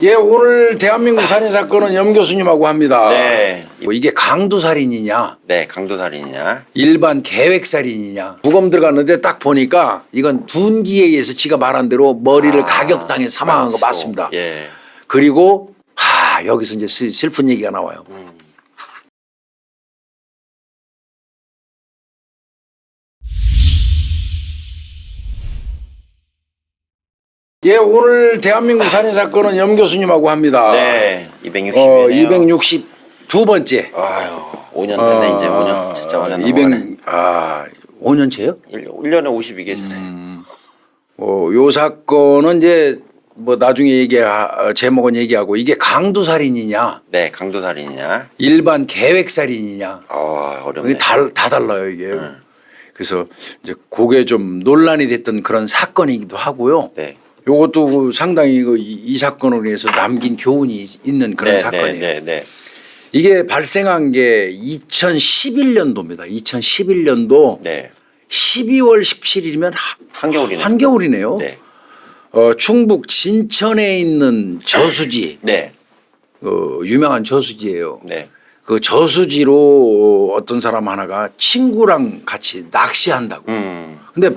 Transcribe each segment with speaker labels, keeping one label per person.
Speaker 1: 예, 오늘 대한민국 살인 사건은 염 교수님하고 합니다.
Speaker 2: 네.
Speaker 1: 뭐 이게 강도 살인이냐,
Speaker 2: 네, 강도살인이냐?
Speaker 1: 일반 계획 살인이냐. 부검 들어갔는데 딱 보니까 이건 둔기에 의해서 지가 말한 대로 머리를 가격당해 사망한 거 맞습니다.
Speaker 2: 예.
Speaker 1: 그리고 여기서 이제 슬픈 얘기가 나와요. 예, 오늘 대한민국 살인 사건은 염 교수님하고 합니다.
Speaker 2: 네, 260이네요.
Speaker 1: 262번째.
Speaker 2: 아유, 5년 됐네 이제 5년. 진짜 5년 넘어가네.
Speaker 1: 5년째요?
Speaker 2: 1년에 52개잖아요.
Speaker 1: 요 사건은 이제 뭐 나중에 제목은 얘기하고 이게 강도 살인이냐,
Speaker 2: 네, 강도살인이냐?
Speaker 1: 일반 계획 살인이냐.
Speaker 2: 어렵네.
Speaker 1: 이게 다 달라요 이게. 그래서 이제 그게 좀 논란이 됐던 그런 사건이기도 하고요.
Speaker 2: 네.
Speaker 1: 요것도 상당히 이 사건으로 인해서 남긴 교훈이 있는 그런 사건이에요.
Speaker 2: 네.
Speaker 1: 이게 발생한 게 2011년도입니다. 2011년도
Speaker 2: 네.
Speaker 1: 12월 17일이면
Speaker 2: 한겨울이네.
Speaker 1: 한겨울이네요.
Speaker 2: 네.
Speaker 1: 충북 진천에 있는 저수지,
Speaker 2: 네.
Speaker 1: 유명한 저수지예요.
Speaker 2: 네.
Speaker 1: 그 저수지로 어떤 사람 하나가 친구랑 같이 낚시한다고. 근데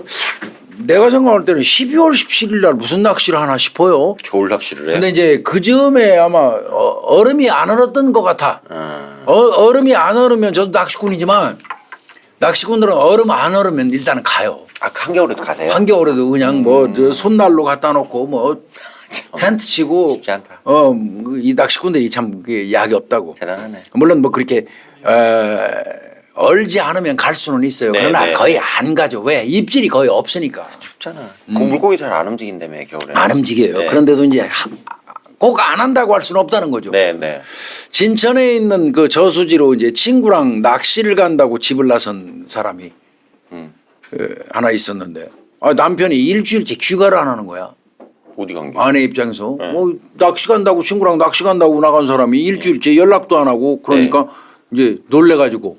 Speaker 1: 내가 생각할 때는 12월 17일 날 무슨 낚시를 하나 싶어요.
Speaker 2: 겨울 낚시를 해.
Speaker 1: 근데 이제 그 즈음에 아마 얼음이 안 얼었던 것 같아. 얼음이 안 얼으면 저도 낚시꾼이지만 낚시꾼들은 얼음 안 얼으면 일단은 가요.
Speaker 2: 한겨울에도 가세요?
Speaker 1: 한겨울에도 그냥 손난로 갖다 놓고 뭐 텐트 치고
Speaker 2: 쉽지 않다.
Speaker 1: 이 낚시꾼들이 참 약이 없다고.
Speaker 2: 대단하네.
Speaker 1: 물론 뭐 그렇게 얼지 않으면 갈 수는 있어요. 그러나 거의 안 가죠. 왜? 입질이 거의 없으니까.
Speaker 2: 춥잖아. 그 물고기 잘 안 움직인다며 겨울에.
Speaker 1: 안 움직여요.
Speaker 2: 네.
Speaker 1: 그런데도 이제 꼭 안 한다고 할 수는 없다는 거죠.
Speaker 2: 네.
Speaker 1: 진천에 있는 그 저수지로 이제 친구랑 낚시를 간다고 집을 나선 사람이 하나 있었는데 남편이 일주일째 귀가를 안 하는 거야.
Speaker 2: 어디 간 게?
Speaker 1: 아내 입장에서 낚시 간다고 친구랑 낚시 간다고 나간 사람이 일주일째 연락도 안 하고 그러니까 이제 놀래가지고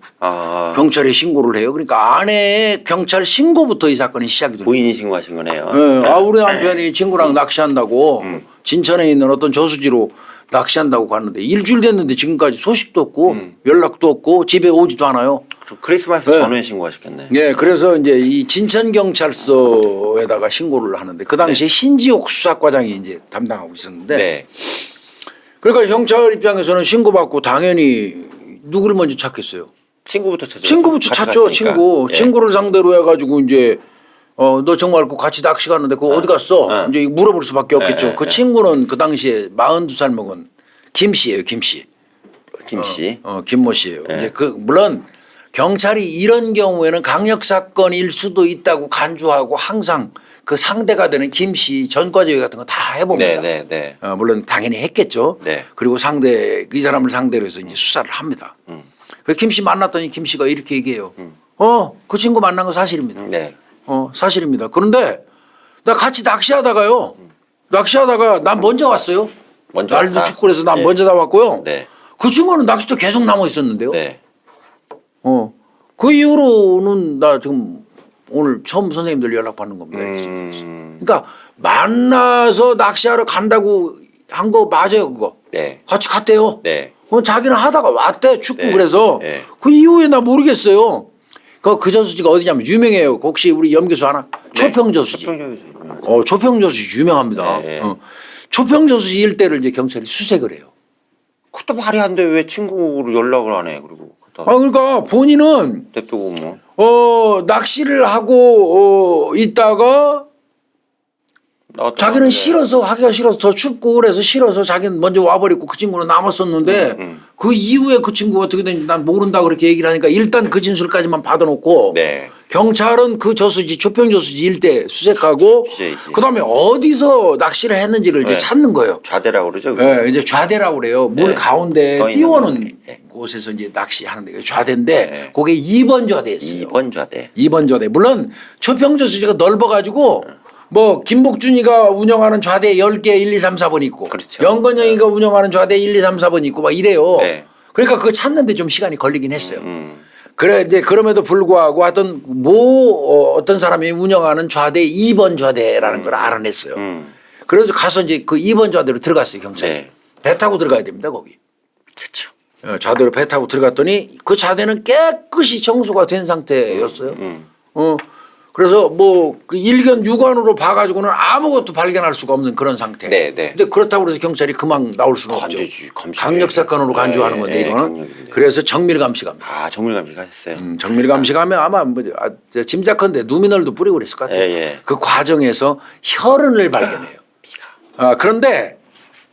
Speaker 1: 경찰에 신고를 해요. 그러니까 아내의 경찰 신고부터 이 사건이 시작이 돼요.
Speaker 2: 부인이 신고하신 거네요.
Speaker 1: 네. 우리 남편이 친구랑 낚시한다고 진천에 있는 어떤 저수지로 낚시한다고 갔는데 일주일 됐는데 지금까지 소식도 없고 연락도 없고 집에 오지도 않아요.
Speaker 2: 크리스마스 전후에 신고하셨겠네.
Speaker 1: 네, 그래서 이제 이 진천 경찰서에다가 신고를 하는데 그 당시에 신지옥 수사과장이 이제 담당하고 있었는데,
Speaker 2: 네.
Speaker 1: 그러니까 경찰 입장에서는 신고받고 당연히 누구를 먼저 찾겠어요.
Speaker 2: 친구부터 찾죠.
Speaker 1: 친구부터 찾죠. 친구를 상대로 해가지고 이제 너 정말 그 같이 낚시 갔는데 그거 어디 갔어? 이제 물어볼 수밖에 없겠죠. 그 친구는 그 당시에 42살 먹은 김 씨예요. 김 씨.
Speaker 2: 김 씨.
Speaker 1: 김모 씨예요. 이제 물론 경찰이 이런 경우에는 강력 사건일 수도 있다고 간주하고 항상 그 상대가 되는 김 씨 전과 제외 같은 거 다 해봅니다.
Speaker 2: 네.
Speaker 1: 물론 당연히 했겠죠.
Speaker 2: 네.
Speaker 1: 그리고 이 사람을 상대로 해서 이제 수사를 합니다. 김 씨 만났더니 김 씨가 이렇게 얘기해요. 그 친구 만난 거 사실입니다.
Speaker 2: 네.
Speaker 1: 사실입니다. 그런데 나 같이 낚시하다가 난 먼저 왔어요. 날도 춥고 그래서 난 먼저 다 왔고요.
Speaker 2: 네.
Speaker 1: 그 친구는 낚시터 계속 남아 있었는데요.
Speaker 2: 네.
Speaker 1: 그 이후로는 나 지금 오늘 처음 선생님들 연락 받는 겁니다. 그러니까 만나서 낚시하러 간다고 한 거 맞아요, 그거.
Speaker 2: 네.
Speaker 1: 같이 갔대요.
Speaker 2: 네.
Speaker 1: 자기는 하다가 왔대 춥고
Speaker 2: 네.
Speaker 1: 그래서
Speaker 2: 네.
Speaker 1: 그 이후에 나 모르겠어요. 그 저수지가 어디냐면 유명해요. 혹시 우리 염 교수 아나? 초평저수지. 초평저수지 유명합니다.
Speaker 2: 네.
Speaker 1: 초평저수지 일대를 이제 경찰이 수색을 해요.
Speaker 2: 그것도 말이 안 돼. 왜 친구를 연락을 안 해? 그리고
Speaker 1: 그러니까 본인은
Speaker 2: 냅두고 뭐.
Speaker 1: 낚시를 하고 있다가 자기는 하기가 싫어서 더 춥고 그래서 싫어서 자기는 먼저 와버리고 그 친구는 남았었는데 그 이후에 그 친구가 어떻게 됐는지 난 모른다 그렇게 얘기를 하니까 일단 그 진술까지만 받아놓고
Speaker 2: 네.
Speaker 1: 경찰은 그 초평저수지 일대 수색하고 그다음에 어디서 낚시를 했는지를 이제 찾는 거예요.
Speaker 2: 좌대라고 그러죠.
Speaker 1: 네, 이제 좌대라고 그래요. 물 가운데 띄워놓은 곳에서 이제 낚시하는데 좌대인데 그게 2번 좌대였어요.
Speaker 2: 2번 좌대.
Speaker 1: 물론 초평저수지가 넓어가지고 뭐 김복준이가 운영하는 좌대 10개 1, 2, 3, 4번 있고
Speaker 2: 그렇죠.
Speaker 1: 영건영이가 운영하는 좌대 1, 2, 3, 4번 있고 막 이래요.
Speaker 2: 네.
Speaker 1: 그러니까 그거 찾는데 좀 시간이 걸리긴 했어요. 그래 이제 그럼에도 불구하고 하여튼 어떤 사람이 운영하는 좌대 2번 좌대라는 걸 알아냈어요. 그래서 가서 이제 그 2번 좌대로 들어갔어요 경찰이.
Speaker 2: 네.
Speaker 1: 배 타고 들어가야 됩니다 거기.
Speaker 2: 그렇죠.
Speaker 1: 좌대로 배 타고 들어갔더니 그 좌대는 깨끗이 청소가 된 상태였어요. 그래서 뭐 그 일견 육안으로 봐가지고는 아무것도 발견할 수가 없는 그런 상태.
Speaker 2: 네, 네.
Speaker 1: 근데 그렇다고 해서 경찰이 그만 나올 수는
Speaker 2: 안
Speaker 1: 없죠.
Speaker 2: 되지, 감시.
Speaker 1: 강력 사건으로 간주하는 건데 이거는.
Speaker 2: 강력인데.
Speaker 1: 그래서 정밀 감시갑니다.
Speaker 2: 아, 정밀 감시하셨어요.
Speaker 1: 정밀 감시가면 아마 뭐 짐작컨대 누미널도 뿌리고 그랬을 것 같아요.
Speaker 2: 예, 예.
Speaker 1: 그 과정에서 혈흔을 발견해요. 그런데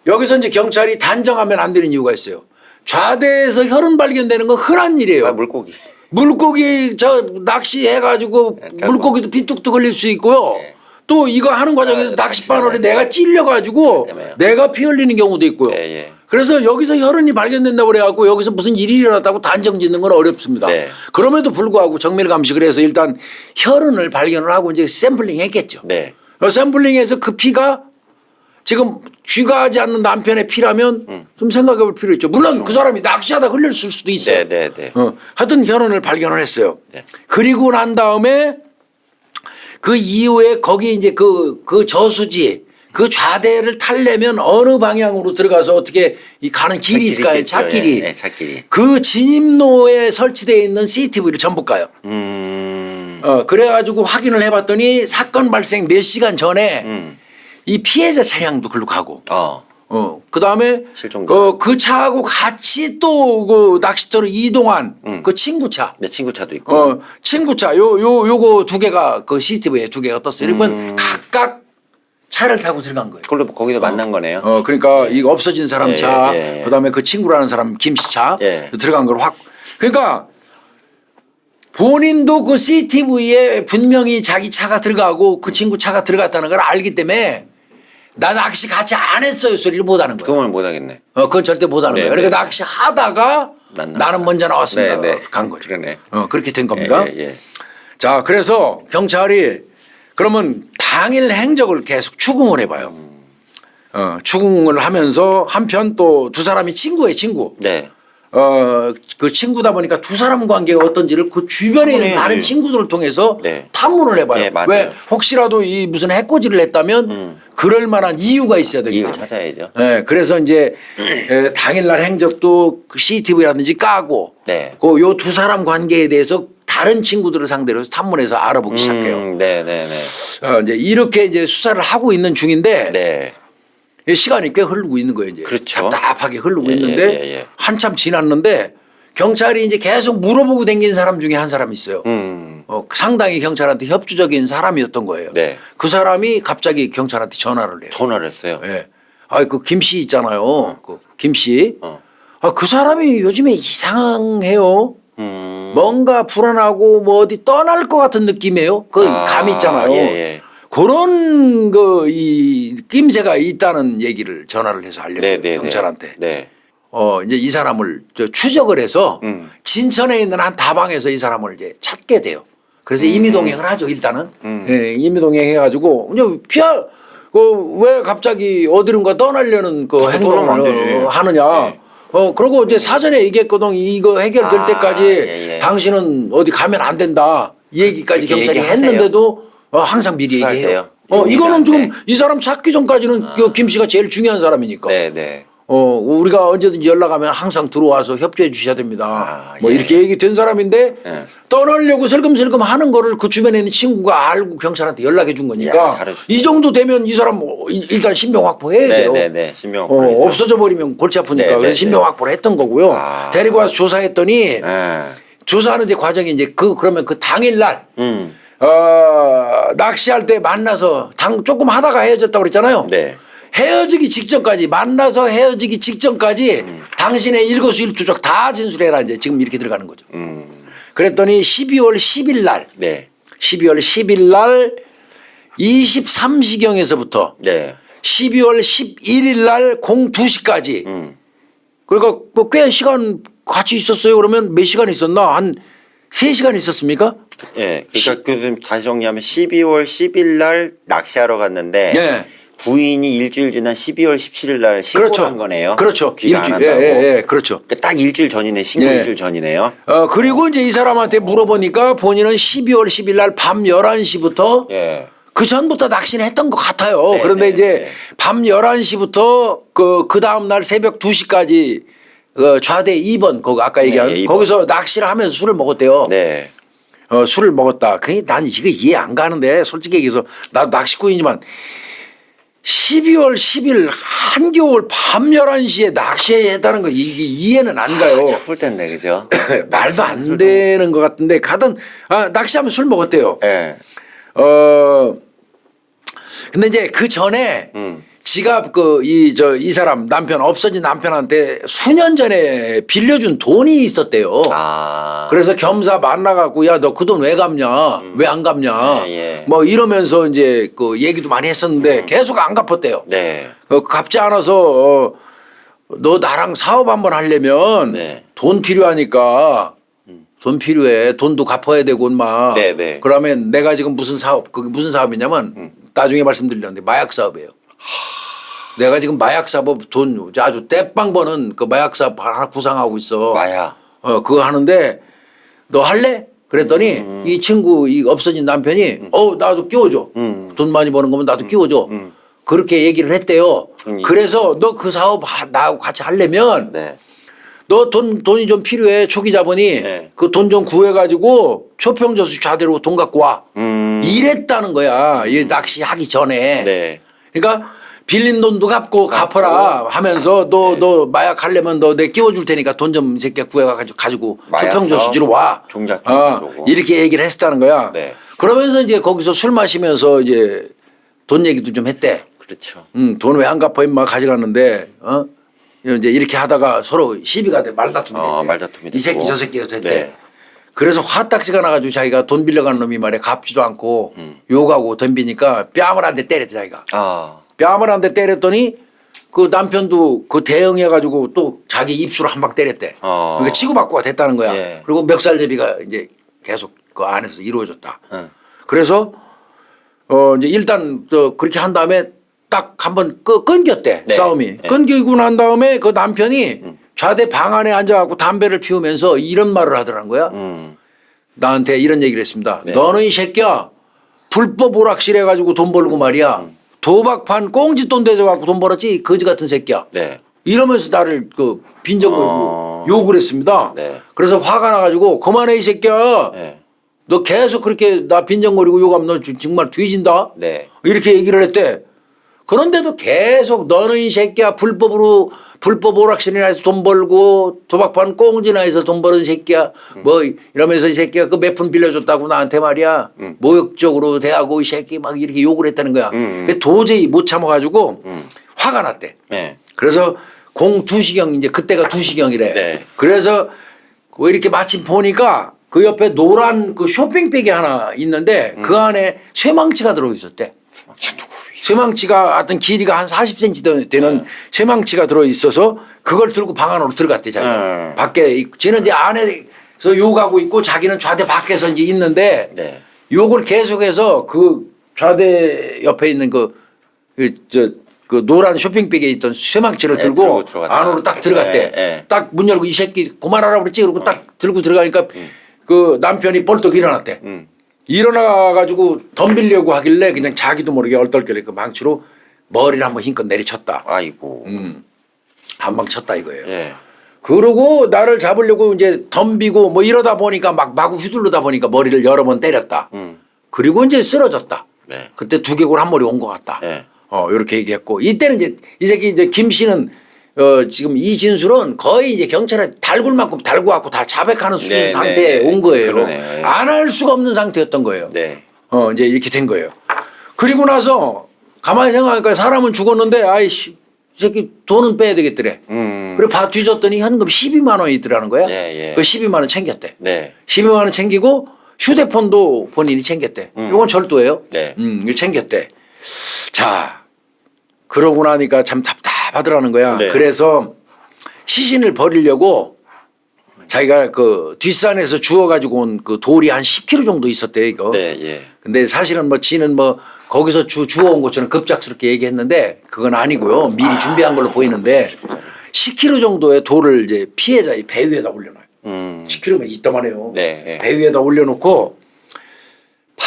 Speaker 1: 여기서 이제 경찰이 단정하면 안 되는 이유가 있어요. 좌대에서 혈흔 발견되는 건 흔한 일이에요.
Speaker 2: 아, 물고기.
Speaker 1: 물고기 저 낚시해가지고 물고기도 비뚝뚝 걸릴 수 있고요.
Speaker 2: 네.
Speaker 1: 또 이거 하는 과정에서 낚싯바늘에 내가 찔려가지고
Speaker 2: 때문에요.
Speaker 1: 내가 피 흘리는 경우도 있고요.
Speaker 2: 예, 예.
Speaker 1: 그래서 여기서 혈흔이 발견된다고 그래갖고 여기서 무슨 일이 일어났다고 단정 짓는 건 어렵습니다.
Speaker 2: 네.
Speaker 1: 그럼에도 불구하고 정밀 감식을 해서 일단 혈흔을 발견을 하고 이제 샘플링 했겠죠.
Speaker 2: 네.
Speaker 1: 샘플링해서 그 피가 지금 귀가하지 않는 남편의 피라면 좀 생각해 볼 필요 있죠. 물론 그 사람이 낚시하다 흘렸을 수도 있어요.
Speaker 2: 네, 네, 네.
Speaker 1: 하여튼 혈흔을 발견을 했어요.
Speaker 2: 네.
Speaker 1: 그리고 난 다음에 그 이후에 거기 이제 그 저수지 그 좌대를 타려면 어느 방향으로 들어가서 어떻게 이 가는 길이 있을까요? 찻길이.
Speaker 2: 네, 찻길이.
Speaker 1: 그 진입로에 설치되어 있는 CCTV를 전부 까요. 그래가지고 확인을 해봤더니 사건 발생 몇 시간 전에 이 피해자 차량도 글로 가고. 그 다음에
Speaker 2: 실종자.
Speaker 1: 그 차하고 같이 또 그 낚시터로 이동한 그 친구 차.
Speaker 2: 내 친구 차도 있고.
Speaker 1: 친구 차 요거 두 개가 그 CCTV에 두 개가 떴어요. 그러면 각각 차를 타고 들어간 거예요.
Speaker 2: 그걸로 거기서 만난 거네요.
Speaker 1: 그러니까 이거 없어진 사람
Speaker 2: 예,
Speaker 1: 차,
Speaker 2: 예, 예.
Speaker 1: 그다음에 그 친구라는 사람 김씨 차
Speaker 2: 예.
Speaker 1: 들어간 걸 확. 그러니까 본인도 그 CCTV에 분명히 자기 차가 들어가고 그 친구 차가 들어갔다는 걸 알기 때문에 나 낚시 같이 안 했어요 소리를 못 하는 거예요.
Speaker 2: 그건 못 하겠네.
Speaker 1: 그건 절대 못 하는
Speaker 2: 네,
Speaker 1: 거예요. 그러니까
Speaker 2: 네.
Speaker 1: 낚시 하다가 나는 먼저 나왔습니다.
Speaker 2: 네, 네.
Speaker 1: 간 거죠.
Speaker 2: 그러네.
Speaker 1: 그렇게 된 겁니다.
Speaker 2: 예, 예.
Speaker 1: 자, 그래서 경찰이 그러면 당일 행적을 계속 추궁을 해봐요. 추궁을 하면서 한편 또 두 사람이 친구예요, 친구.
Speaker 2: 네.
Speaker 1: 그 친구다 보니까 두 사람 관계가 어떤지를 그 주변에 있는 다른
Speaker 2: 예.
Speaker 1: 친구들을 통해서
Speaker 2: 네.
Speaker 1: 탐문을 해봐요.
Speaker 2: 예, 맞아요.
Speaker 1: 왜 혹시라도 이 무슨 해코지를 했다면 그럴 만한 이유가 있어야 되기
Speaker 2: 이유
Speaker 1: 때문에.
Speaker 2: 찾아야죠.
Speaker 1: 네, 그래서 이제 당일날 행적도 그 CCTV라든지 까고
Speaker 2: 네.
Speaker 1: 그 요 두 사람 관계에 대해서 다른 친구들을 상대로 해서 탐문해서 알아보기 시작해요.
Speaker 2: 네, 네, 네.
Speaker 1: 이제 이렇게 이제 수사를 하고 있는 중인데
Speaker 2: 네.
Speaker 1: 시간이 꽤 흐르고 있는 거예요. 이제
Speaker 2: 그렇죠.
Speaker 1: 답답하게 흐르고
Speaker 2: 예,
Speaker 1: 있는데
Speaker 2: 예, 예.
Speaker 1: 한참 지났는데 경찰이 이제 계속 물어보고 댕긴 사람 중에 한 사람이 있어요. 상당히 경찰한테 협조적인 사람이었던 거예요.
Speaker 2: 네.
Speaker 1: 그 사람이 갑자기 경찰한테 전화를 해요.
Speaker 2: 전화를 했어요.
Speaker 1: 예. 그 김 씨 있잖아요. 그 김 씨.
Speaker 2: 어.
Speaker 1: 그 사람이 요즘에 이상해요. 뭔가 불안하고 뭐 어디 떠날 것 같은 느낌이에요. 그 감이 있잖아요.
Speaker 2: 예, 예.
Speaker 1: 그런 이 낌새가 있다는 얘기를 전화를 해서 알려줘요.
Speaker 2: 네, 네,
Speaker 1: 경찰한테.
Speaker 2: 네.
Speaker 1: 이제 이 사람을 추적을 해서 진천에 있는 한 다방에서 이 사람을 이제 찾게 돼요. 그래서 임의동행을 하죠 일단은. 예, 임의동행 해가지고 이제 왜 갑자기 어디론가 떠나려는 그
Speaker 2: 떠나면 안 되지.
Speaker 1: 행동을 하느냐.
Speaker 2: 네.
Speaker 1: 그러고 이제 사전에 얘기했거든. 이거 해결될 때까지
Speaker 2: 예, 예.
Speaker 1: 당신은 어디 가면 안 된다. 이 얘기까지
Speaker 2: 그렇게
Speaker 1: 경찰이
Speaker 2: 얘기하세요.
Speaker 1: 했는데도 항상 미리
Speaker 2: 수사할
Speaker 1: 얘기해요.
Speaker 2: 때요?
Speaker 1: 이거는 지금
Speaker 2: 네.
Speaker 1: 이 사람 찾기 전까지는 그 김 씨가 제일 중요한 사람이니까.
Speaker 2: 네, 네.
Speaker 1: 우리가 언제든지 연락하면 항상 들어와서 협조해 주셔야 됩니다. 뭐
Speaker 2: 예.
Speaker 1: 이렇게 얘기 된 사람인데
Speaker 2: 예.
Speaker 1: 떠나려고 슬금슬금 하는 거를 그 주변에 있는 친구가 알고 경찰한테 연락해 준 거니까
Speaker 2: 야, 잘해주셨네.
Speaker 1: 이 정도 되면 이 사람 일단 신병 확보해야
Speaker 2: 네,
Speaker 1: 돼요.
Speaker 2: 네, 네. 신병
Speaker 1: 없어져 버리면 골치 아프니까
Speaker 2: 네,
Speaker 1: 그래서
Speaker 2: 네,
Speaker 1: 신병
Speaker 2: 네.
Speaker 1: 확보를 했던 거고요. 데리고 와서 조사했더니
Speaker 2: 예.
Speaker 1: 조사하는 이제 과정이 이제 그러면 그 당일날 낚시할 때 만나서 조금 하다가 헤어졌다고 그랬잖아요.
Speaker 2: 네.
Speaker 1: 헤어지기 직전까지 만나서 헤어지기 직전까지 당신의 일거수일투족 다 진술해라 이제 지금 이렇게 들어가는 거죠. 그랬더니 12월 10일 날
Speaker 2: 네.
Speaker 1: 12월 10일 날 23시경에서부터
Speaker 2: 네.
Speaker 1: 12월 11일 날 02시까지 그러니까 꽤 시간 같이 있었어요. 그러면 몇 시간 있었나? 한 3시간 있었습니까?
Speaker 2: 예. 그러니까 그 다시 정리하면 12월 10일 날 낚시하러 갔는데
Speaker 1: 네.
Speaker 2: 부인이 일주일 지난 12월 17일 날 신고를
Speaker 1: 그렇죠.
Speaker 2: 한 거네요.
Speaker 1: 그렇죠.
Speaker 2: 귀가 안
Speaker 1: 일주일.
Speaker 2: 한다고.
Speaker 1: 예, 그렇죠.
Speaker 2: 그러니까 딱 일주일 전이네. 신고
Speaker 1: 예.
Speaker 2: 일주일 전이네요.
Speaker 1: 그리고 이제 이 사람한테 물어보니까 본인은 12월 10일 날 밤 11시부터
Speaker 2: 예.
Speaker 1: 그 전부터 낚시는 했던 것 같아요.
Speaker 2: 네,
Speaker 1: 그런데
Speaker 2: 네,
Speaker 1: 이제
Speaker 2: 네.
Speaker 1: 밤 11시부터 그 다음 날 새벽 2시까지 좌대 2번 거기 아까 얘기한
Speaker 2: 네, 2번.
Speaker 1: 거기서 낚시를 하면서 술을 먹었대요.
Speaker 2: 네.
Speaker 1: 술을 먹었다. 그게 난 이거 이해 안 가는데 솔직히 얘기해서 나도 낚시꾼이지만 12월 10일 한겨울 밤 11시에 낚시했다는 거 이게 이해는 안 가요.
Speaker 2: 추울 텐데 그죠?
Speaker 1: 말도 안 되는 것 같은데 가던 낚시하면 술 먹었대요.
Speaker 2: 네.
Speaker 1: 근데 이제 그 전에
Speaker 2: 음.
Speaker 1: 지가 이 사람 남편 없어진 남편한테 수년 전에 빌려준 돈이 있었대요.
Speaker 2: 아.
Speaker 1: 그래서 겸사 만나갖고 야 너 그 돈 왜 갚냐 왜 안 갚냐
Speaker 2: 예, 예.
Speaker 1: 뭐 이러면서 이제 그 얘기도 많이 했었는데 계속 안 갚았대요.
Speaker 2: 네.
Speaker 1: 갚지 않아서 너 나랑 사업 한번 하려면
Speaker 2: 네.
Speaker 1: 돈 필요하니까 돈 필요해 돈도 갚아야 되고 인마
Speaker 2: 네, 네.
Speaker 1: 그러면 내가 지금 무슨 사업 그게 무슨 사업이냐면 나중에 말씀드리려는데 마약 사업이에요. 내가 지금 마약 사업 돈 아주 떼빵 버는 그 마약 사업 하나 구상하고 있어.
Speaker 2: 마야.
Speaker 1: 그거 하는데 너 할래? 그랬더니 이 친구 이 없어진 남편이 나도 끼워줘. 돈 많이 버는 거면 나도 끼워줘. 그렇게 얘기를 했대요. 그래서 너 그 사업 나하고 같이 하려면
Speaker 2: 네.
Speaker 1: 너 돈이 좀 필요해. 초기 자본이
Speaker 2: 네.
Speaker 1: 그 돈 좀 구해가지고 초평저수 좌대로 돈 갖고 와. 이랬다는 거야. 이 낚시 하기 전에.
Speaker 2: 네.
Speaker 1: 그러니까 빌린 돈도 갚고 갚아라 하면서 너 마약 하려면 너 내 끼워줄 테니까 돈 좀 이 새끼야 구해가지고
Speaker 2: 마약
Speaker 1: 초평저수지로 와.
Speaker 2: 종잣돈 주고.
Speaker 1: 이렇게 얘기를 했다는 거야.
Speaker 2: 네.
Speaker 1: 그러면서 이제 거기서 술 마시면서 이제 돈 얘기도 좀 했대.
Speaker 2: 그렇죠.
Speaker 1: 돈 왜 안 갚아 임마 가져갔는데 이제 이렇게 하다가 서로 시비가 돼 말다툼이 됐대.
Speaker 2: 말다툼이
Speaker 1: 이 새끼
Speaker 2: 됐고.
Speaker 1: 저 새끼가 됐대.
Speaker 2: 네.
Speaker 1: 그래서 화딱지가 나가지고 자기가 돈 빌려간 놈이 말이야 갚지도 않고 욕하고 덤비니까 뺨을 한 대 때렸대 자기가.
Speaker 2: 아.
Speaker 1: 뺨을 한 대 때렸더니 그 남편도 그 대응해가지고 또 자기 입술을 한 방 때렸대. 그러니까 치고받고가 됐다는 거야.
Speaker 2: 예.
Speaker 1: 그리고 멱살제비가 이제 계속 그 안에서 이루어졌다. 그래서 이제 일단 그렇게 한 다음에 딱 한번 끊겼대.
Speaker 2: 네.
Speaker 1: 싸움이.
Speaker 2: 네.
Speaker 1: 끊기고 난 다음에 그 남편이 좌대 방 안에 앉아갖고 담배를 피우면서 이런 말을 하더란 거야. 나한테 이런 얘기를 했습니다.
Speaker 2: 네.
Speaker 1: 너는 이 새끼야 불법 오락실 해가지고 돈 벌고 말이야. 도박판 꽁지돈 대줘갖고 돈 벌었지 거지 같은 새끼야.
Speaker 2: 네.
Speaker 1: 이러면서 나를 그 빈정거리고 욕을 했습니다.
Speaker 2: 네.
Speaker 1: 그래서 화가 나가지고 그만해 이 새끼야.
Speaker 2: 네.
Speaker 1: 너 계속 그렇게 나 빈정거리고 욕하면 너 정말 뒤진다.
Speaker 2: 네.
Speaker 1: 이렇게 얘기를 했대. 그런데도 계속 너는 이 새끼야 불법 오락실이나 해서 돈 벌고 도박판 꽁지나 해서 돈 버는 새끼야 뭐 이러면서 이 새끼가 그 몇 푼 빌려줬다고 나한테 말이야 모욕적으로 대하고 이 새끼 막 이렇게 욕을 했다는 거야. 도저히 못 참아가지고 화가 났대.
Speaker 2: 네.
Speaker 1: 그래서 2시경 이제 그때가 2시경이래.
Speaker 2: 네.
Speaker 1: 그래서 이렇게 마침 보니까 그 옆에 노란 그 쇼핑백이 하나 있는데 그 안에 쇠망치가 들어있었대. 쇠망치가 하여튼 길이가 한 40cm 되는 쇠망치가 들어있어서 그걸 들고 방 안으로 들어갔대 자기가. 밖에 지는 이제 안에서 욕하고 있고 자기는 좌대 밖에서 이제 있는데
Speaker 2: 네.
Speaker 1: 욕을 계속해서 그 좌대 옆에 있는 그 노란 쇼핑백에 있던 쇠망치를
Speaker 2: 네,
Speaker 1: 들고
Speaker 2: 들고 들어갔다.
Speaker 1: 안으로 딱 들어갔대.
Speaker 2: 네, 네.
Speaker 1: 딱 문 열고 이 새끼 그만하라고 그랬지. 그러고 딱 들고 들어가니까 그 남편이 벌떡 일어났대. 일어나가지고 덤비려고 하길래 그냥 자기도 모르게 얼떨결에 그 망치로 머리를 한번 힘껏 내리쳤다.
Speaker 2: 아이고.
Speaker 1: 한 방 쳤다 이거예요.
Speaker 2: 예.
Speaker 1: 그러고 나를 잡으려고 이제 덤비고 뭐 이러다 보니까 막 마구 휘둘르다 보니까 머리를 여러 번 때렸다. 그리고 이제 쓰러졌다.
Speaker 2: 네.
Speaker 1: 그때 두개골 한 머리 온 것 같다.
Speaker 2: 네.
Speaker 1: 이렇게 얘기했고 이때는 이제 이 새끼 이제 김 씨는 지금 이 진술은 거의 이제 경찰에 달굴 만큼 달고 갖고 다 자백하는 수준
Speaker 2: 네,
Speaker 1: 상태에
Speaker 2: 네,
Speaker 1: 온 거예요.
Speaker 2: 그러네.
Speaker 1: 안 할 수가 없는 상태였던 거예요.
Speaker 2: 네.
Speaker 1: 이제 이렇게 된 거예요. 그리고 나서 가만히 생각하니까 사람은 죽었는데 아이씨 이 새끼 돈은 빼야 되겠더래. 그래 뒤졌더니 현금 12만 원이 있더라는 거야.
Speaker 2: 예, 예.
Speaker 1: 그 12만 원 챙겼대.
Speaker 2: 네.
Speaker 1: 12만 원 챙기고 휴대폰도 본인이 챙겼대. 이건 절도예요.
Speaker 2: 네.
Speaker 1: 이거 챙겼대. 자 그러고 나니까 참 답답하더라는 거야.
Speaker 2: 네.
Speaker 1: 그래서 시신을 버리려고 자기가 그 뒷산에서 주워가지고 온 그 돌이 한 10kg 정도 있었대 이거.
Speaker 2: 네. 예.
Speaker 1: 근데 사실은 뭐 지는 뭐 거기서 주워온 것처럼 급작스럽게 얘기했는데 그건 아니고요. 미리 준비한 걸로 보이는데 10kg 정도의 돌을 이제 피해자의 배 위에다 올려놔요. 10kg면 이따만해요.
Speaker 2: 네, 네.
Speaker 1: 배 위에다 올려놓고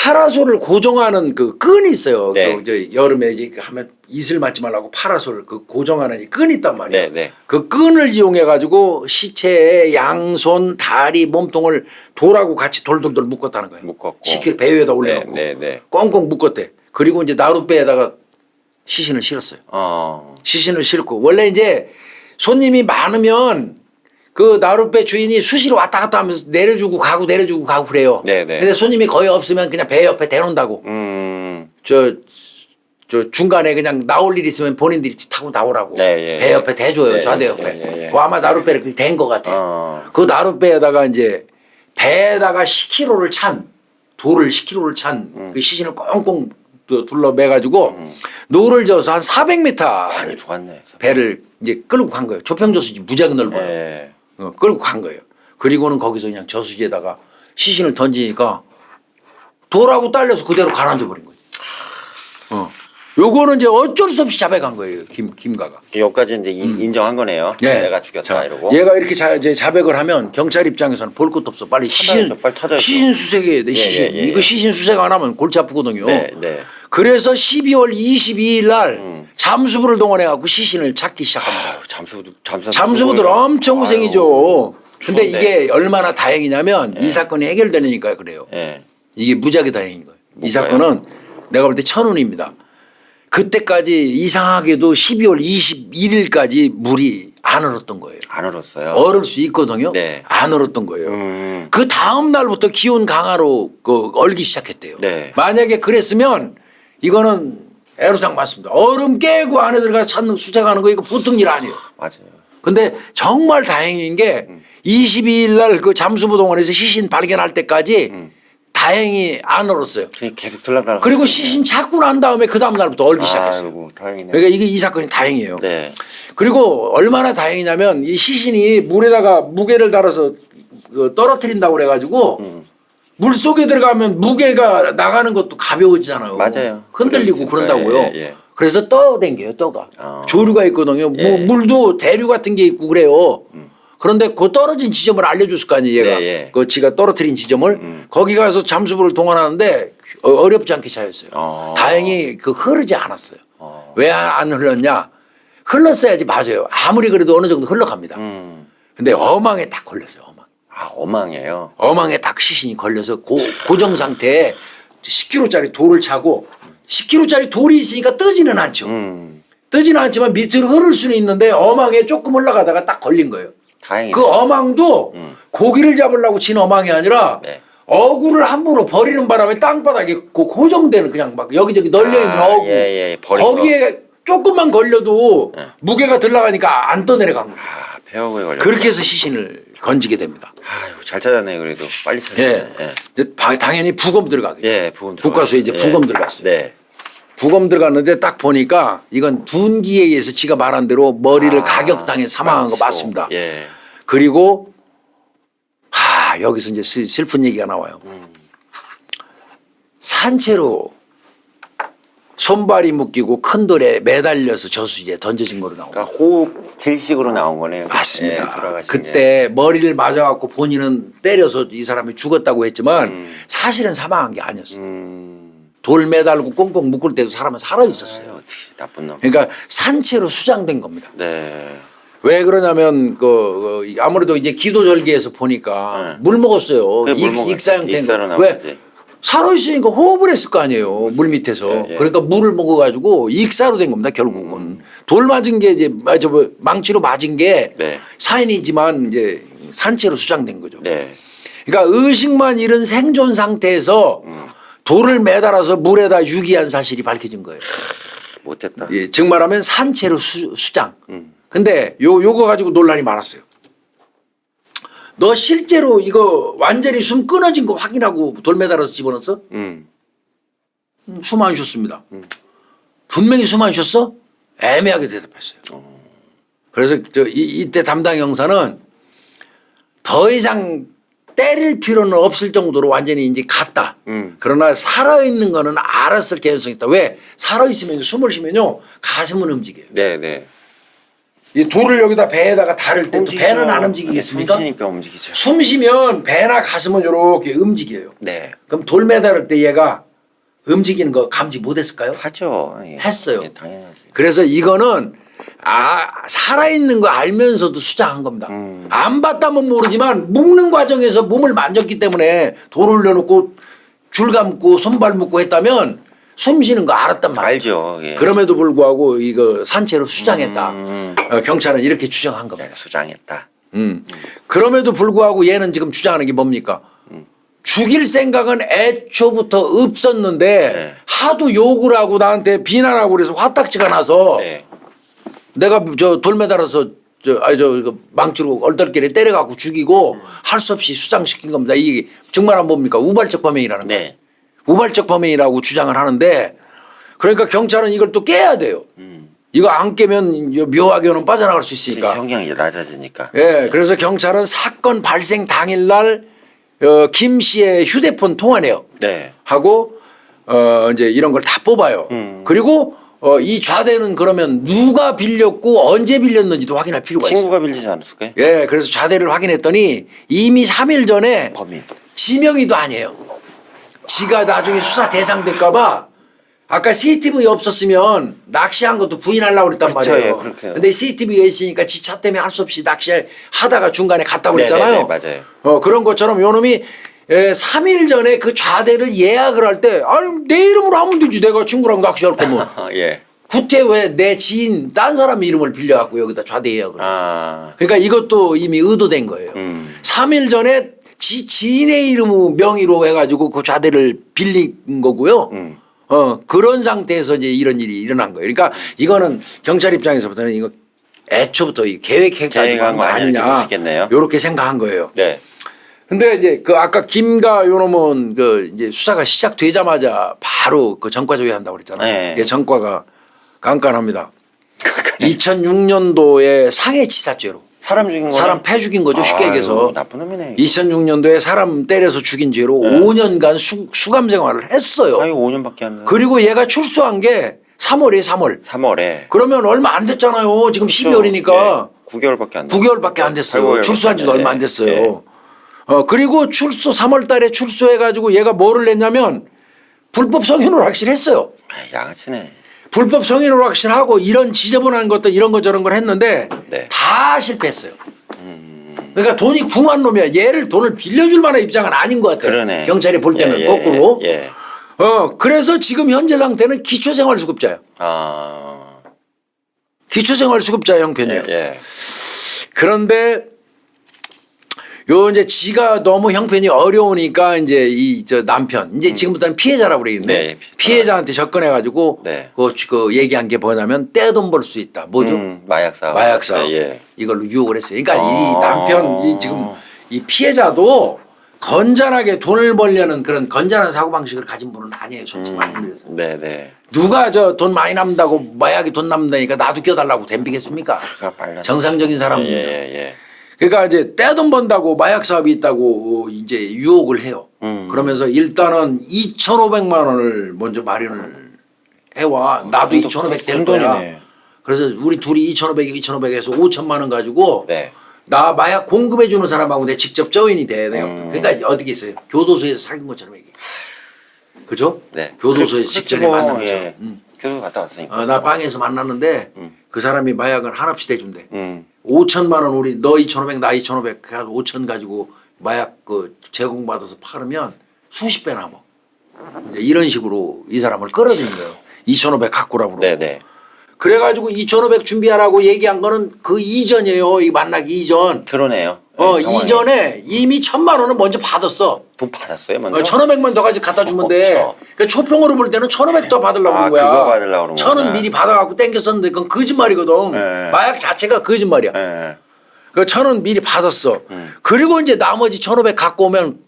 Speaker 1: 파라솔을 고정하는 그 끈이 있어요.
Speaker 2: 네.
Speaker 1: 그 이제 여름에 이제 하면 이슬 맞지 말라고 파라솔 그 고정하는 이 끈이 있단 말이에요.
Speaker 2: 네, 네.
Speaker 1: 그 끈을 이용해 가지고 시체의 양손, 다리, 몸통을 돌하고 같이 돌돌돌 묶었다는 거예요.
Speaker 2: 묶었고.
Speaker 1: 시체 배 위에다 올려놓고
Speaker 2: 네, 네, 네.
Speaker 1: 꽁꽁 묶었대. 그리고 이제 나룻배에다가 시신을 실었어요. 시신을 실고 원래 이제 손님이 많으면 그 나룻배 주인이 수시로 왔다 갔다 하면서 내려주고 가고 내려주고 가고 그래요.
Speaker 2: 네네.
Speaker 1: 근데 손님이 거의 없으면 그냥 배 옆에 대놓는다고. 저 중간에 그냥 나올 일 있으면 본인들이 타고 나오라고.
Speaker 2: 네, 예,
Speaker 1: 배 옆에 대줘요.
Speaker 2: 예,
Speaker 1: 좌대
Speaker 2: 예,
Speaker 1: 옆에.
Speaker 2: 예, 예.
Speaker 1: 그 아마 나룻배를 그렇게 댄 것 같아. 그 나룻배에다가 이제 배에다가 10kg를 찬 돌을 10kg를 찬 그 시신을 꽁꽁 둘러매 가지고 노를 져서 한 400m
Speaker 2: 많이 죽었네.
Speaker 1: 배를 이제 끌고 간 거예요. 조평저수지 무지하게 넓어요.
Speaker 2: 네.
Speaker 1: 끌고 간 거예요. 그리고는 거기서 그냥 저수지에다가 시신을 던지니까 돌하고 딸려서 그대로 가라앉아 버린 거예요. 요거는 이제 어쩔 수 없이 잡아간 거예요. 김가가.
Speaker 2: 여기까지 이제 인정한 거네요. 내가 죽였다
Speaker 1: 자,
Speaker 2: 이러고.
Speaker 1: 얘가 이렇게 이제 자백을 하면 경찰 입장에서는 볼 것도 없어. 빨리 시신
Speaker 2: 빨리 찾아야죠.
Speaker 1: 시신 수색해야 돼.
Speaker 2: 예,
Speaker 1: 시신.
Speaker 2: 예, 예,
Speaker 1: 이거 시신 수색 안 하면 골치 아프거든요.
Speaker 2: 네, 네.
Speaker 1: 그래서 12월 22일 날 잠수부를 동원해 갖고 시신을 찾기 시작합니다. 잠수부들 엄청 고생이죠. 근데 이게 얼마나 다행이냐면 이 사건이 해결되니까 그래요.
Speaker 2: 네.
Speaker 1: 이게 무지하게 다행인 거예요. 이
Speaker 2: 뭔가요?
Speaker 1: 사건은 내가 볼 때 천운입니다. 그때까지 이상하게도 12월 21일까지 물이 안 얼었던 거예요.
Speaker 2: 안 얼었어요.
Speaker 1: 얼을 수 있거든요.
Speaker 2: 네.
Speaker 1: 안 얼었던 거예요. 그 다음 날부터 기온 강화로 얼기 시작했대요.
Speaker 2: 네.
Speaker 1: 만약에 그랬으면 이거는 애로사항 맞습니다. 얼음 깨고 안에 들어가서 찾는 수색하는 거 이거 보통 일 아니에요.
Speaker 2: 맞아요.
Speaker 1: 근데 정말 다행인 게 22일 날 그 잠수부 동원에서 시신 발견할 때까지 다행히 안 얼었어요.
Speaker 2: 계속 들락날락.
Speaker 1: 그리고 시신 찾고 난 다음에 그 다음 날부터 얼기 시작했어요.
Speaker 2: 아이고, 다행이네.
Speaker 1: 그러니까 이게 이 사건이 다행이에요.
Speaker 2: 네.
Speaker 1: 그리고 얼마나 다행이냐면 이 시신이 물에다가 무게를 달아서 떨어뜨린다고 그래가지고 물 속에 들어가면 무게가 나가는 것도 가벼워지잖아요.
Speaker 2: 맞아요.
Speaker 1: 흔들리고 그런다고요.
Speaker 2: 예, 예.
Speaker 1: 그래서 떠댕겨요, 떠가. 조류가 있거든요.
Speaker 2: 예.
Speaker 1: 물도 대류 같은 게 있고 그래요. 그런데 그 떨어진 지점을 알려줬을 거 아니에요, 얘가.
Speaker 2: 예, 예.
Speaker 1: 그 지가 떨어뜨린 지점을 거기 가서 잠수부를 동원하는데 어렵지 않게 찾았어요. 다행히 그 흐르지 않았어요. 왜 안 흘렀냐? 흘렀어야지 맞아요. 아무리 그래도 어느 정도 흘러갑니다. 근데 어망에 딱 걸렸어요. 어망.
Speaker 2: 아, 어망이에요.
Speaker 1: 어망에 딱 시신이 걸려서 고정 상태에 10kg짜리 돌을 차고 10kg짜리 돌이 있으니까 뜨지는 않죠. 뜨지는 않지만 밑으로 흐를 수는 있는데 어망에 조금 올라가다가 딱 걸린 거예요.
Speaker 2: 다행이네.
Speaker 1: 그 어망도 고기를 잡으려고 친 어망이 아니라
Speaker 2: 네.
Speaker 1: 어구를 함부로 버리는 바람에 땅바닥에 고정되는 그냥 막 여기저기 널려있는 어구.
Speaker 2: 예, 버린
Speaker 1: 거기에 조금만 걸려도 무게가 들어가니까 안 떠내려간 거예요.
Speaker 2: 아, 폐허구에 걸려.
Speaker 1: 그렇게 해서 시신을 건지게 됩니다.
Speaker 2: 아이고, 잘 찾았네 그래도. 빨리 찾았네.
Speaker 1: 예. 이제 당연히 부검 들어가겠죠.
Speaker 2: 예, 부검
Speaker 1: 국과수에 이제 부검 들어갔어요.
Speaker 2: 네.
Speaker 1: 부검 들어갔는데 딱 보니까 이건 둔기에 의해서 지가 말한 대로 머리를 가격당해 사망한 거 맞습니다.
Speaker 2: 예.
Speaker 1: 그리고 여기서 이제 슬픈 얘기가 나와요. 산채로 손발이 묶이고 큰 돌에 매달려서 저수지에 던져진 거로 나옵니다.
Speaker 2: 그러니까 호흡 질식으로 나온 거네요.
Speaker 1: 맞습니다.
Speaker 2: 예, 돌아가신
Speaker 1: 그때 머리를 맞아갖고 본인은 때려서 이 사람이 죽었다고 했지만 사실은 사망한 게 아니었어요. 돌 매달고 꽁꽁 묶을 때도 사람은 살아 있었어요.
Speaker 2: 어떻게 나쁜 놈.
Speaker 1: 그러니까 산채로 수장된 겁니다.
Speaker 2: 네.
Speaker 1: 왜 그러냐면 아무래도 이제 기도절기에서 보니까 물 먹었어요.
Speaker 2: 물 먹었어요.
Speaker 1: 익사 형태인
Speaker 2: 익사로
Speaker 1: 거. 왜
Speaker 2: 나머지.
Speaker 1: 살아 있으니까 호흡을 했을 거 아니에요. 물 밑에서.
Speaker 2: 예.
Speaker 1: 그러니까 물을 먹어가지고 익사로 된 겁니다. 결국은 돌 맞은 게 이제 망치로 맞은 게
Speaker 2: 네.
Speaker 1: 사인이지만 이제 산채로 수장된 거죠.
Speaker 2: 네.
Speaker 1: 그러니까 의식만 잃은 생존 상태에서 돌을 매달아서 물에다 유기한 사실이 밝혀진 거예요.
Speaker 2: 못했다.
Speaker 1: 예, 즉 말하면 산채로 수장. 근데 요거 가지고 논란이 많았어요. 너 실제로 이거 완전히 숨 끊어진 거 확인하고 돌 매달아서 집어넣었어? 숨 안 쉬었습니다. 분명히 숨 안 쉬었어? 애매하게 대답했어요. 그래서 이때 담당 형사는 더 이상 때릴 필요는 없을 정도로 완전히 이제 갔다. 그러나 살아있는 거는 알았을 개연성이 있다. 왜? 살아있으면 숨을 쉬면요 가슴은 움직여요.
Speaker 2: 네, 네.
Speaker 1: 이 돌을 여기다 배에다가 다를 때 또 배는 안 움직이겠습니까?
Speaker 2: 숨쉬니까 움직이죠.
Speaker 1: 숨 쉬면 배나 가슴은 이렇게 움직여요.
Speaker 2: 네.
Speaker 1: 그럼 돌 매달을 때 얘가 움직이는 거 감지 못했을까요?
Speaker 2: 하죠. 예.
Speaker 1: 했어요.
Speaker 2: 예, 당연하지.
Speaker 1: 그래서 이거는 살아있는 거 알면서도 수장한 겁니다. 안 봤다면 모르지만 묶는 과정에서 몸을 만졌기 때문에 돌을 올려놓고 줄 감고 손발 묶고 했다면 숨 쉬는 거 알았단 말이에요.
Speaker 2: 알죠. 예.
Speaker 1: 그럼에도 불구하고 이거 산채로 수장했다. 경찰은 이렇게 주장한 겁니다.
Speaker 2: 내가 수장했다.
Speaker 1: 그럼에도 불구하고 얘는 지금 주장하는 게 뭡니까? 죽일 생각은 애초부터 없었는데
Speaker 2: 네.
Speaker 1: 하도 욕을 하고 나한테 비난하고 그래서 화딱지가 나서
Speaker 2: 네.
Speaker 1: 내가 저 돌 매달아서 이거 망치로 얼떨결에 때려갖고 죽이고 할 수 없이 수장시킨 겁니다. 이게 정말은 뭡니까? 우발적 범행이라는 거예요.
Speaker 2: 네.
Speaker 1: 우발적 범행이라고 주장을 하는데 그러니까 경찰은 이걸 또 깨야 돼요. 이거 안 깨면 묘하게는 빠져나갈 수 있으니까.
Speaker 2: 형량이 이제 낮아지니까.
Speaker 1: 예, 그래서 경찰은 사건 발생 당일날 김 씨의 휴대폰 통화네요.
Speaker 2: 네.
Speaker 1: 하고 이제 이런 걸 다 뽑아요. 그리고 이 좌대는 그러면 누가 빌렸고 언제 빌렸는지도 확인할 필요가 있어요.
Speaker 2: 친구가 빌리지 않았을까요?
Speaker 1: 예, 그래서 좌대를 확인했더니 이미 3일 전에
Speaker 2: 범인.
Speaker 1: 지명이도 아니에요. 지가 나중에 수사 대상 될까봐 아까 CCTV 없었으면 낚시한 것도 부인하려고 그랬단
Speaker 2: 그렇죠,
Speaker 1: 말이에요.
Speaker 2: 예, 그렇게요.
Speaker 1: 근데 CCTV가 있으니까 지 차 때문에 할 수 없이 낚시하다가 중간에 갔다고
Speaker 2: 네,
Speaker 1: 그랬잖아요.
Speaker 2: 네, 네, 맞아요.
Speaker 1: 그런 것처럼 요놈이 3일 전에 그 좌대를 예약을 할 때 아니 내 이름으로 하면 되지 내가 친구랑 낚시할 거면
Speaker 2: 예.
Speaker 1: 구태 왜 내 지인 딴 사람 이름을 빌려갖고 여기다 좌대 예약을 해.
Speaker 2: 그러니까
Speaker 1: 이것도 이미 의도된 거예요. 3일 전에 지인의 이름 명의로 해가지고 그 좌대를 빌린 거고요. 그런 상태에서 이제 이런 일이 일어난 거예요. 그러니까 이거는 경찰 입장에서부터는 이거 애초부터 계획해가지고 한 거 아니냐. 이렇게 생각한 거예요.
Speaker 2: 네.
Speaker 1: 근데 이제 그 아까 김가 요놈은 그 이제 수사가 시작되자마자 바로 그 전과 조회한다고 그랬잖아요.
Speaker 2: 네.
Speaker 1: 이게 전과가 깐깐합니다. 2006년도에 상해치사죄로
Speaker 2: 사람 죽인 거.
Speaker 1: 사람 패 죽인 거죠. 쉽게 얘기해서.
Speaker 2: 나쁜 놈이네.
Speaker 1: 2006년도에 사람 때려서 죽인 죄로 5년간 수감 생활을 했어요.
Speaker 2: 아유 5년밖에 안 나.
Speaker 1: 그리고 얘가 출소한 게 3월이에요. 3월.
Speaker 2: 3월에.
Speaker 1: 그러면 얼마 안 됐잖아요. 지금 12월이니까.
Speaker 2: 9개월밖에 안 됐어요.
Speaker 1: 9개월밖에 안 됐어요. 출소한 지도 얼마 안 됐어요.
Speaker 2: 네.
Speaker 1: 그리고 출소 3월 달에 출소해가지고 얘가 뭐를 냈냐면 불법 성인으로 확실했어요.
Speaker 2: 양아치네.
Speaker 1: 불법 성인으로 확실하고 이런 지저분한 것도 이런 거 저런 걸 했는데
Speaker 2: 네.
Speaker 1: 다 실패했어요. 그러니까 돈이 궁한 놈이야. 얘를 돈을 빌려줄 만한 입장은 아닌 것 같아요.
Speaker 2: 그러네.
Speaker 1: 경찰이 볼 때는 거꾸로.
Speaker 2: 예.
Speaker 1: 그래서 지금 현재 상태는 기초생활수급자예요. 기초생활수급자 형편이에요.
Speaker 2: 예.
Speaker 1: 그런데 요 이제 지가 너무 형편이 어려우니까 이제 이 저 남편 이제 지금부터는 피해자라고 그러겠는데
Speaker 2: 네,
Speaker 1: 피해자한테 접근해가지고
Speaker 2: 네.
Speaker 1: 그 얘기한 게 뭐냐면 떼돈 벌 수 있다. 뭐죠?
Speaker 2: 마약 사업.
Speaker 1: 마약 사업.
Speaker 2: 예.
Speaker 1: 이걸로 유혹을 했어요. 그러니까 이 남편 이 지금 이 피해자도 건전하게 돈을 벌려는 그런 건전한 사고 방식을 가진 분은 아니에요. 솔직히 말씀드려서.
Speaker 2: 네네.
Speaker 1: 누가 저 돈 많이 남는다고 마약이 돈 남는다니까 나도 껴달라고 댐비겠습니까? 정상적인 사람은.
Speaker 2: 예.
Speaker 1: 그러니까 이제 떼돈 번다고 마약 사업이 있다고 이제 유혹을 해요. 그러면서 일단은 2,500만 원을 먼저 마련을 해와. 나도 2,500 될 거야. 그래서 우리 둘이 2,500에서 5천만 원 가지고
Speaker 2: 네.
Speaker 1: 나 마약 공급해 주는 사람하고 내 직접 저인이 돼야 돼요. 그러니까 어떻게 있어요? 교도소에서 사귄 것처럼 얘기해. 그죠?
Speaker 2: 네.
Speaker 1: 교도소에서 직전에 만난 것처럼.
Speaker 2: 예. 교도 갔다 왔으니까.
Speaker 1: 나 방에서 만났는데 그 사람이 마약을 한없이 대준대. 5천만 원 우리 너 2,500 나 2,500 해가지고 5천 가지고 마약 그 제공받아서 팔으면 수십 배 남아. 이제 이런 식으로 이 사람을 끌어들인 거예요. 2,500 갖고라고.
Speaker 2: 네네.
Speaker 1: 그래가지고 2,500 준비하라고 얘기한 거는 그 이전이에요. 이 만나기 이전.
Speaker 2: 그러네요.
Speaker 1: 이전에 이미 1,000만 원은 먼저 받았어.
Speaker 2: 돈 받았어요 먼저?
Speaker 1: 1,500만 더 가지고 갖다 주면 돼. 그러니까 초평으로 볼 때는 1,500 더 받으려고 그런 거야.
Speaker 2: 그거 받으려고 그런 거야.
Speaker 1: 1,000은 미리 받아갖고 땡겼었는데 그건 거짓말이거든.
Speaker 2: 네.
Speaker 1: 마약 자체가 거짓말이야.
Speaker 2: 네.
Speaker 1: 그 1,000은 미리 받았어. 그리고 이제 나머지 1,500 갖고 오면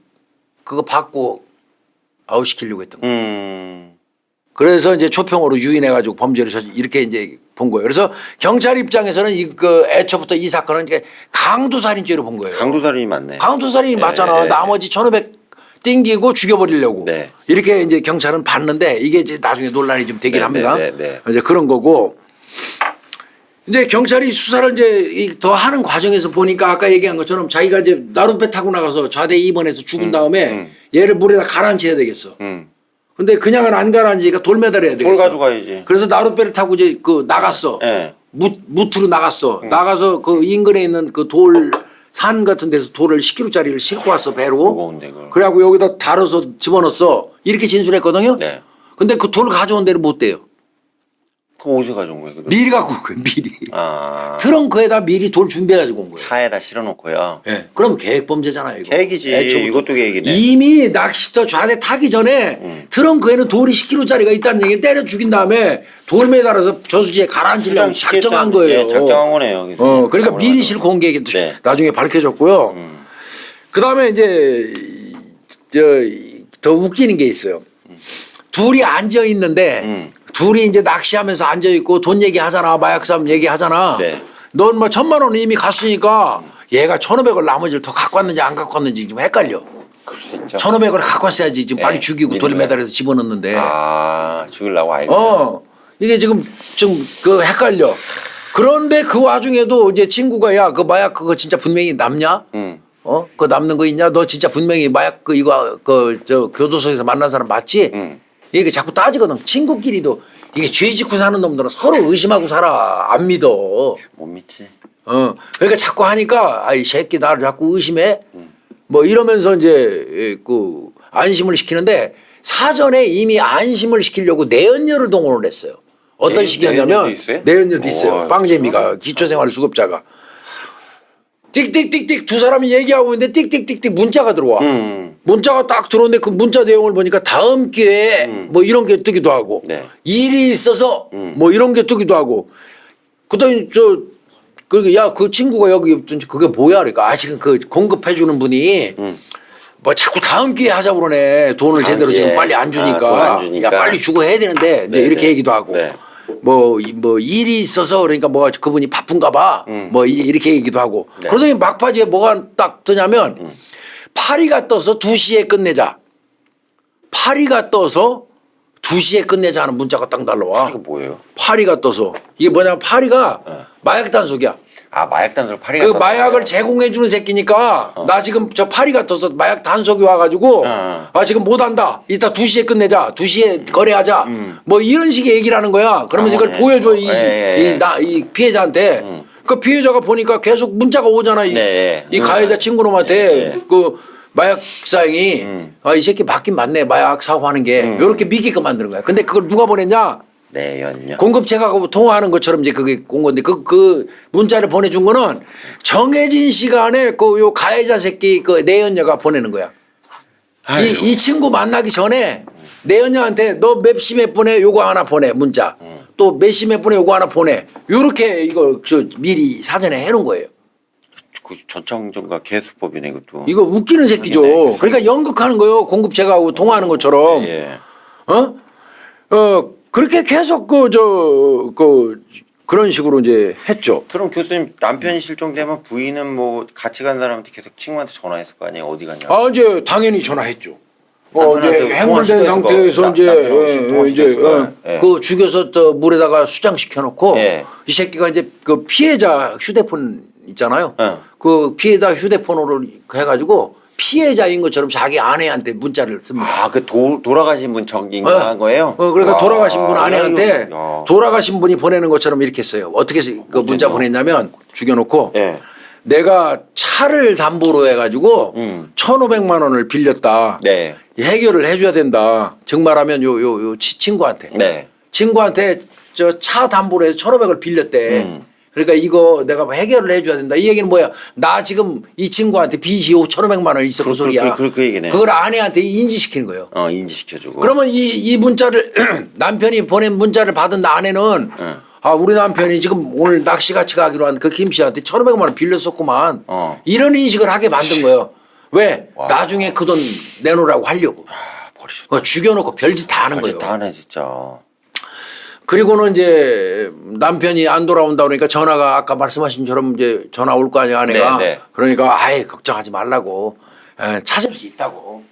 Speaker 1: 그거 받고 아웃시키려고 했던 거야. 그래서 이제 초평으로 유인해가지고 범죄를 이렇게 이제 본 거예요. 그래서 경찰 입장에서는 그 애초부터 이 사건은 이제 강도살인죄로 본 거예요.
Speaker 2: 강도살인이 맞네.
Speaker 1: 강도살인이 맞잖아. 나머지 1,500 띵기고 죽여버리려고.
Speaker 2: 네.
Speaker 1: 이렇게 이제 경찰은 봤는데 이게 이제 나중에 논란이 좀 되긴 합니다.
Speaker 2: 네.
Speaker 1: 이제 그런 거고 이제 경찰이 수사를 이제 더 하는 과정에서 보니까 아까 얘기한 것처럼 자기가 이제 나룻배 타고 나가서 좌대 입원해서 죽은 다음에 얘를 물에다 가라앉혀야 되겠어. 근데 그냥은 안 가라앉으니까 돌 매달아야 되겠어.
Speaker 2: 돌 가져가야지.
Speaker 1: 그래서 나룻배를 타고 이제 그 나갔어.
Speaker 2: 예.
Speaker 1: 무트로 나갔어. 나가서 그 인근에 있는 그 돌 산 같은 데서 돌을 10kg짜리를 싣고 왔어 배로.
Speaker 2: 무거운데 그걸.
Speaker 1: 그래갖고 여기다 달아서 집어넣었어. 이렇게 진술했거든요.
Speaker 2: 네.
Speaker 1: 근데 그 돌 가져온 데를 못 대요.
Speaker 2: 그럼 어디서 가져온 거예요? 그거?
Speaker 1: 미리 갖고 온 거예요. 미리.
Speaker 2: 아.
Speaker 1: 트렁크에다 미리 돌 준비해 가지고 온 거예요.
Speaker 2: 차에다 실어놓고요.
Speaker 1: 예. 그럼 계획 범죄잖아요. 이거.
Speaker 2: 계획이지.
Speaker 1: 애초부터.
Speaker 2: 이것도 계획이네.
Speaker 1: 이미 낚시터 좌대 타기 전에 트렁크에는 돌이 10kg짜리가 있다는 얘기 때려 죽인 다음에 돌 매달아서 저수지에 가라앉히려고 작정한 거예요.
Speaker 2: 예, 작정한 거네요.
Speaker 1: 그러니까 미리 실고 온 게
Speaker 2: 네.
Speaker 1: 나중에 밝혀졌고요. 그 다음에 이제 더 웃기는 게 있어요. 둘이 앉아 있는데 둘이 이제 낚시하면서 앉아 있고 돈 얘기하잖아. 마약 싸움 얘기하잖아.
Speaker 2: 네.
Speaker 1: 넌 뭐 1,000만 원 이미 갔으니까 얘가 1,500을 나머지를 더 갖고 왔는지 안 갖고 왔는지 좀 헷갈려.
Speaker 2: 그럴 수 있죠.
Speaker 1: 1,500을 갖고 왔어야지 지금
Speaker 2: 네.
Speaker 1: 빨리 죽이고 돌에 매달아서 집어넣는데.
Speaker 2: 아, 죽이려고 알고.
Speaker 1: 이게 지금 좀 그 헷갈려. 그런데 그 와중에도 이제 친구가 야 그 마약 그거 진짜 분명히 남냐? 그거 남는 거 있냐? 너 진짜 분명히 마약 그 이거 그 저 교도소에서 만난 사람 맞지? 이게 자꾸 따지거든. 친구끼리도 이게 죄 짓고 사는 놈들은 서로 의심하고 살아. 안 믿어.
Speaker 2: 못 믿지.
Speaker 1: 그러니까 자꾸 하니까 아이 새끼 나를 자꾸 의심해. 뭐 이러면서 이제 그 안심을 시키는데 사전에 이미 안심을 시키려고 내연녀를 동원을 했어요. 어떤 식이었냐면 내연녀도 있어요. 빵재미가 기초생활수급자가 띡띡띡띡 두 사람이 얘기하고 있는데 띡띡띡띡 문자가 들어와. 문자가 딱 들어오는데 그 문자 내용을 보니까 다음 기회에 뭐 이런 게 뜨기도 하고
Speaker 2: 네.
Speaker 1: 일이 있어서 뭐 이런 게 뜨기도 하고 그다음에 그 친구가 여기 그게 뭐야 그러니까 지금 그 공급해 주는 분이 뭐 자꾸 다음 기회에 하자고 그러네. 돈을 제대로
Speaker 2: 기회에.
Speaker 1: 지금 빨리 안 주니까.
Speaker 2: 돈안 주니까.
Speaker 1: 야 빨리 주고 해야 되는데 이제 이렇게 얘기도 하고
Speaker 2: 네.
Speaker 1: 뭐 일이 있어서 그러니까 뭐 그분이 바쁜가 봐. 뭐 이렇게 얘기도 하고
Speaker 2: 네.
Speaker 1: 그러더니 막바지에 뭐가 딱 뜨냐면 파리가 떠서 2시에 끝내자. 파리가 떠서 2시에 끝내자 하는 문자가 딱 날라와.
Speaker 2: 이거 뭐예요?
Speaker 1: 파리가 떠서 이게 뭐냐면 파리가 마약 단속이야.
Speaker 2: 아, 마약 단속 파리가
Speaker 1: 그
Speaker 2: 떴어요.
Speaker 1: 마약을 제공해 주는 새끼니까 나 지금 저 파리가 떠서 마약 단속이 와가지고 아 지금 못한다. 이따 2시에 끝내자. 2시에 거래하자. 뭐 이런 식의 얘기를 하는 거야. 그러면서 이걸
Speaker 2: 네.
Speaker 1: 보여줘
Speaker 2: 예.
Speaker 1: 이 피해자한테. 그 피해자가 보니까 계속 문자가 오잖아.
Speaker 2: 네.
Speaker 1: 이 가해자 친구놈한테 그 마약 사행이 이 새끼 맞긴 맞네. 마약 사고하는 게 이렇게 믿게끔 만드는 거야. 근데 그걸 누가 보냈냐?
Speaker 2: 내연녀.
Speaker 1: 공급체가하고 통화하는 것처럼 이제 그게 온 건데 그 문자를 보내준 거는 정해진 시간에 그 요 가해자 새끼 그 내연녀가 보내는 거야. 이 친구 만나기 전에 내연녀한테 너 몇 시 몇 분에 요거 하나 보내 문자. 또 몇 시 몇 분에 요거 하나 보내. 요렇게 이거 미리 사전에 해놓은 거예요.
Speaker 2: 그 전청전과 개수법이네 그것도.
Speaker 1: 이거 웃기는 새끼죠.
Speaker 2: 웃기네.
Speaker 1: 그러니까 연극하는 거예요. 공급체가하고 통화하는 것처럼.
Speaker 2: 예.
Speaker 1: 그렇게 계속 그런 식으로 이제 했죠.
Speaker 2: 그럼 교수님 남편이 실종되면 부인은 뭐 같이 간 사람한테 계속 친구한테 전화했을 거 아니에요? 어디 갔냐?
Speaker 1: 이제 당연히 전화했죠.
Speaker 2: 남편한테
Speaker 1: 이제 해물된
Speaker 2: 통화시켰을
Speaker 1: 상태에서
Speaker 2: 거,
Speaker 1: 이제
Speaker 2: 통화시켰을 거야. 예.
Speaker 1: 그 죽여서 또 물에다가 수장시켜 놓고
Speaker 2: 예.
Speaker 1: 이 새끼가 이제 그 피해자 휴대폰 있잖아요.
Speaker 2: 예.
Speaker 1: 그 피해자 휴대폰으로 해가지고 피해자인 것처럼 자기 아내한테 문자를 씁니다.
Speaker 2: 아, 그 돌아가신 분 정인한 거예요?
Speaker 1: 그러니까
Speaker 2: 와,
Speaker 1: 돌아가신 분 아내한테
Speaker 2: 야.
Speaker 1: 돌아가신 분이 보내는 것처럼 이렇게 했어요. 어떻게 그 문자 보냈냐면 죽여놓고
Speaker 2: 예.
Speaker 1: 내가 차를 담보로 해가지고 1,500만 원을 빌렸다.
Speaker 2: 네.
Speaker 1: 해결을 해줘야 된다. 정말하면 요 친구한테.
Speaker 2: 네.
Speaker 1: 친구한테 저 차 담보로 해서 1,500을 빌렸대. 그러니까 이거 내가 해결을 해줘야 된다. 이 얘기는 뭐야? 나 지금 이 친구한테 빚이 1,500만 원 있어. 그 소리야.
Speaker 2: 그 얘기네.
Speaker 1: 그걸 아내한테 인지시키는 거예요.
Speaker 2: 인지시켜주고.
Speaker 1: 그러면 이 문자를 남편이 보낸 문자를 받은 아내는 우리 남편이 지금 오늘 낚시 같이 가기로 한 그 김 씨한테 1,500만 원 빌렸었구만. 이런 인식을 하게 만든 거예요. 왜?
Speaker 2: 와.
Speaker 1: 나중에 그 돈 내놓으라고 하려고.
Speaker 2: 버리셨다.
Speaker 1: 죽여놓고 별짓 다 하는 거예요.
Speaker 2: 다 하네 진짜.
Speaker 1: 그리고는 이제 남편이 안 돌아온다 그러니까 전화가 아까 말씀하신 처럼 이제 전화 올 거 아니야 아내가.
Speaker 2: 네.
Speaker 1: 그러니까 아예 걱정하지 말라고. 찾을 수 있다고.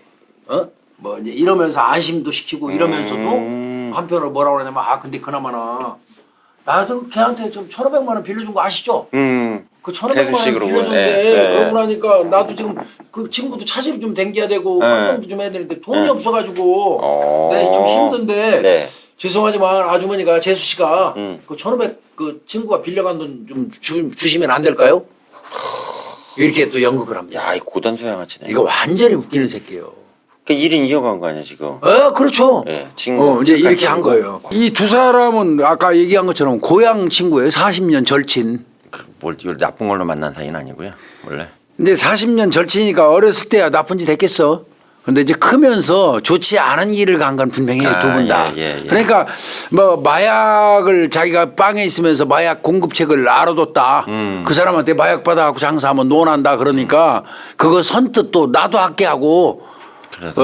Speaker 1: 뭐 이제 이러면서 안심도 시키고 이러면서도 한편으로 뭐라고 그러냐면 근데 그나마나 나도 걔한테 좀 1,500만 원 빌려준 거 아시죠? 그 1,500만 원
Speaker 2: 세수식으로
Speaker 1: 빌려줬는데
Speaker 2: 예, 예.
Speaker 1: 그러고 나니까 나도 지금 그 친구도 차지를 좀 댕겨야 되고
Speaker 2: 예.
Speaker 1: 활동도 좀 해야 되는데 돈이 없어가지고 내가 좀 힘든데
Speaker 2: 네.
Speaker 1: 죄송하지만 아주머니가 재수 씨가 그 1,500 그 친구가 빌려간 돈 좀 주시면 안 될까요? 이렇게 또 연극을 합니다.
Speaker 2: 야, 이 고단 소양아치네.
Speaker 1: 이거 완전히 웃기는 새끼예요.
Speaker 2: 그 1인 이어간 거 아니야 지금?
Speaker 1: 그렇죠.
Speaker 2: 예, 친구.
Speaker 1: 이제 이렇게 한 거예요. 이 두 사람은 아까 얘기한 것처럼 고향 친구예요. 40년 절친.
Speaker 2: 뭘 이걸 나쁜 걸로 만난 사이는 아니고요, 원래.
Speaker 1: 근데 40년 절친이니까 어렸을 때야 나쁜 짓 했겠어. 근데 이제 크면서 좋지 않은 길을 간 건 분명해요. 두 분 다.
Speaker 2: 예.
Speaker 1: 그러니까 뭐 마약을 자기가 빵에 있으면서 마약 공급책을 알아뒀다. 그 사람한테 마약 받아갖고 장사하면 논한다. 그러니까 그거 선뜻 또 나도 할게 하고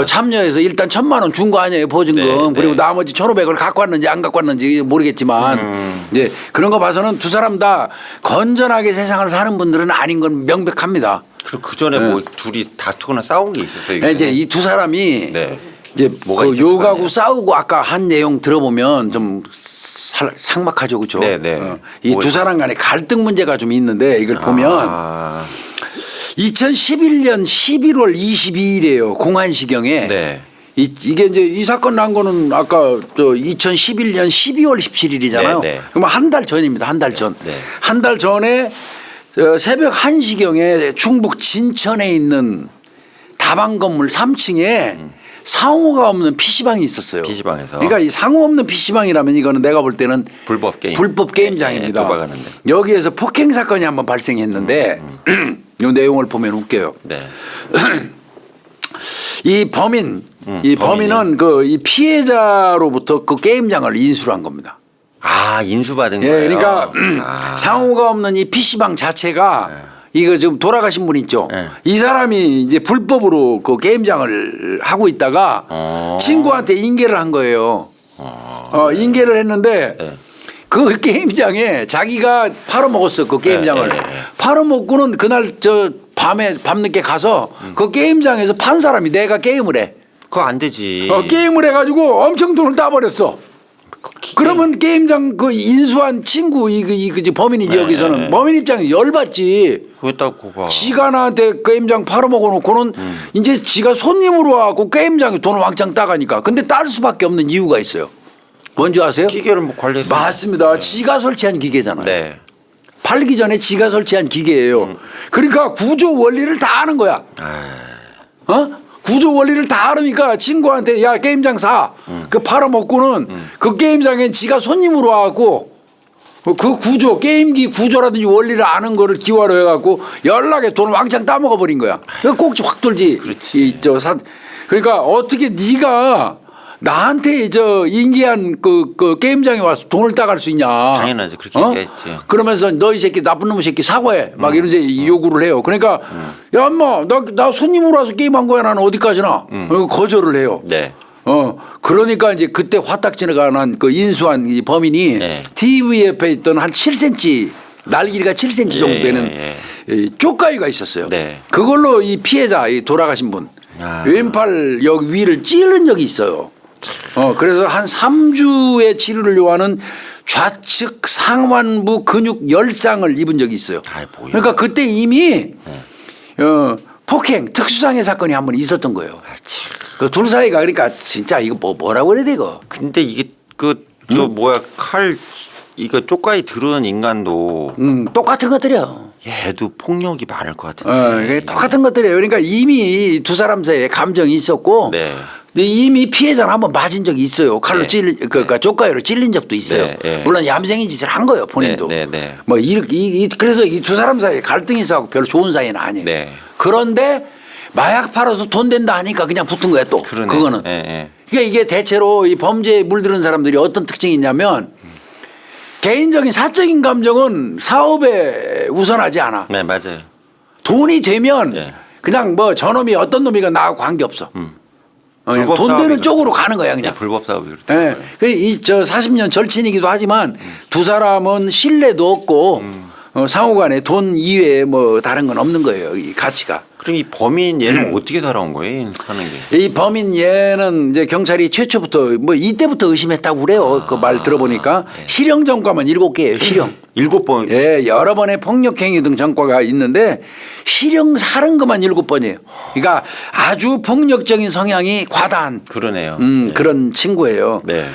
Speaker 1: 참여해서 일단 1,000만 원 준 거 아니에요. 보증금.
Speaker 2: 네,
Speaker 1: 그리고
Speaker 2: 네.
Speaker 1: 나머지 1,500을 갖고 왔는지 안 갖고 왔는지 모르겠지만 이제 그런 거 봐서는 두 사람 다 건전하게 세상을 사는 분들은 아닌 건 명백합니다.
Speaker 2: 그리고 그 전에 뭐 둘이 다투거나 싸운 게 있었어요.
Speaker 1: 이제 이 두 사람이
Speaker 2: 네.
Speaker 1: 이제
Speaker 2: 뭐가
Speaker 1: 그
Speaker 2: 있었을 거
Speaker 1: 욕하고
Speaker 2: 아니에요?
Speaker 1: 싸우고 아까 한 내용 들어보면 좀 삭막하죠, 그렇죠?
Speaker 2: 네.
Speaker 1: 이 두 사람 간에 갈등 문제가 좀 있는데 이걸 보면 2011년 11월 22일이에요. 공안시경에
Speaker 2: 네.
Speaker 1: 이게 이제 이 사건 난 거는 아까 저 2011년 12월 17일이잖아요.
Speaker 2: 네.
Speaker 1: 그럼 한 달 전입니다. 한 달 전.
Speaker 2: 네.
Speaker 1: 한 달 전에 새벽 1시경에 충북 진천에 있는 다방 건물 3층에 상호가 없는 PC방이 있었어요.
Speaker 2: PC방에서.
Speaker 1: 그러니까 이 상호 없는 PC방이라면 이거는 내가 볼 때는
Speaker 2: 불법 게임.
Speaker 1: 불법 게임장입니다.
Speaker 2: 네, 도박하는데.
Speaker 1: 여기에서 폭행 사건이 한번 발생했는데 이 내용을 보면 웃겨요.
Speaker 2: 네.
Speaker 1: 이 범인, 이 범인은 그 이 피해자로부터 그 게임장을 인수를 한 겁니다.
Speaker 2: 아, 인수받은
Speaker 1: 예,
Speaker 2: 거예요.
Speaker 1: 그러니까 상호가 없는 이 PC방 자체가 이거 좀 돌아가신 분 있죠.
Speaker 2: 네.
Speaker 1: 이 사람이 이제 불법으로 그 게임장을 하고 있다가 친구한테 인계를 한 거예요. 인계를 했는데
Speaker 2: 네.
Speaker 1: 그 게임장에 자기가 팔아먹었어. 그 게임장을. 팔아먹고는 그날 저 밤늦게 가서 그 게임장에서 판 사람이 내가 게임을 해.
Speaker 2: 그거 안 되지.
Speaker 1: 게임을 해가지고 엄청 돈을 따버렸어. 그러면 게임장 그 인수한 친구 이 범인이지 여기서는 범인 입장에 열받지.
Speaker 2: 왜따고 가?
Speaker 1: 지가 나한테 게임장 팔아먹어 놓고는 이제 지가 손님으로 와갖고 게임장에 돈을 왕창 따가니까. 근데 딸 수밖에 없는 이유가 있어요. 뭔지 아세요?
Speaker 2: 기계를 뭐 관리해서.
Speaker 1: 맞습니다. 지가 설치한 기계잖아요.
Speaker 2: 네.
Speaker 1: 팔기 전에 지가 설치한 기계예요. 그러니까 구조 원리를 다 아는 거야. 구조 원리를 다 알으니까 친구한테 야 게임장 사. 그 팔아먹고는 그 게임장에 지가 손님으로 와갖고 그 구조 게임기 구조라든지 원리를 아는 거를 기화로 해갖고 연락에 돈을 왕창 따먹어 버린 거야. 그 꼭지 확 돌지.
Speaker 2: 그렇지.
Speaker 1: 그러니까 어떻게 네가 나한테 저 인계한 그 게임장에 와서 돈을 따갈 수 있냐.
Speaker 2: 당연하지. 그렇게 얘기했지.
Speaker 1: 그러면서 너 이 새끼 나쁜 놈의 새끼 사과해. 막 이런 요구를 해요. 그러니까 야 엄마 나 손님으로 와서 게임한 거야. 나는 어디까지나. 거절을 해요.
Speaker 2: 네.
Speaker 1: 그러니까 이제 그때 화딱지가 난 그 인수한 이 범인이
Speaker 2: 네.
Speaker 1: TV 옆에 있던 한 7cm 날길이가 7cm 정도 되는 이 쪽가위가 있었어요.
Speaker 2: 네.
Speaker 1: 그걸로 이 피해자 이 돌아가신 분 왼팔 여기 위를 찌른 적이 있어요. 그래서 한 3주의 치료를 요하는 좌측 상완부 근육 열상을 입은 적이 있어요.
Speaker 2: 뭐야.
Speaker 1: 그러니까 그때 이미 폭행 특수상해 사건이 한 번 있었던 거예요. 그 둘 사이가 그러니까 진짜 이거 뭐라고 그래야 돼 이거.
Speaker 2: 근데 이게 저 뭐야 칼 이거 쪽가위 들은 인간도
Speaker 1: 똑같은 것들이요.
Speaker 2: 얘도 폭력이 많을 것 같은데.
Speaker 1: 이게 똑같은 것들이에요. 그러니까 이미 두 사람 사이에 감정이 있었고
Speaker 2: 네.
Speaker 1: 근데 이미 피해자는 한번 맞은 적이 있어요. 칼로
Speaker 2: 네.
Speaker 1: 그러니까 쪽가위로 찔린 적도 있어요.
Speaker 2: 네.
Speaker 1: 물론 얌생이 짓을 한 거예요. 본인도.
Speaker 2: 네.
Speaker 1: 뭐 이렇게 그래서 이 두 사람 사이에 갈등이 있어서 별로 좋은 사이는 아니에요.
Speaker 2: 네.
Speaker 1: 그런데 마약 팔아서 돈 된다 하니까 그냥 붙은 거야 또.
Speaker 2: 그러네.
Speaker 1: 그거는.
Speaker 2: 네.
Speaker 1: 그러니까 이게 대체로 이 범죄에 물들은 사람들이 어떤 특징이 있냐면 개인적인 사적인 감정은 사업에 우선하지 않아.
Speaker 2: 네, 맞아요.
Speaker 1: 돈이 되면
Speaker 2: 네.
Speaker 1: 그냥 뭐 저놈이 어떤 놈이가 나하고 관계 없어. 그냥
Speaker 2: 불법
Speaker 1: 돈 되는
Speaker 2: 사업이거든.
Speaker 1: 쪽으로 가는 거야 그냥.
Speaker 2: 불법 사업이 그렇죠.
Speaker 1: 예. 이 40년 절친이기도 하지만 두 사람은 신뢰도 없고 상호간에 돈 이외에 뭐 다른 건 없는 거예요. 이 가치가.
Speaker 2: 그럼 이 범인 얘는 어떻게 살아온 거예요? 사는 게.
Speaker 1: 이 범인 얘는 이제 경찰이 최초부터 뭐 이때부터 의심했다고 그래요. 그 말 들어보니까
Speaker 2: 예.
Speaker 1: 실형 전과만 7개예요. 실형.
Speaker 2: 7번.
Speaker 1: 예, 여러 번의 폭력행위 등 전과가 있는데 실형 살은 것만 7번이에요. 그러니까 아주 폭력적인 성향이 과다한
Speaker 2: 그러네요.
Speaker 1: 그런 친구예요.
Speaker 2: 네.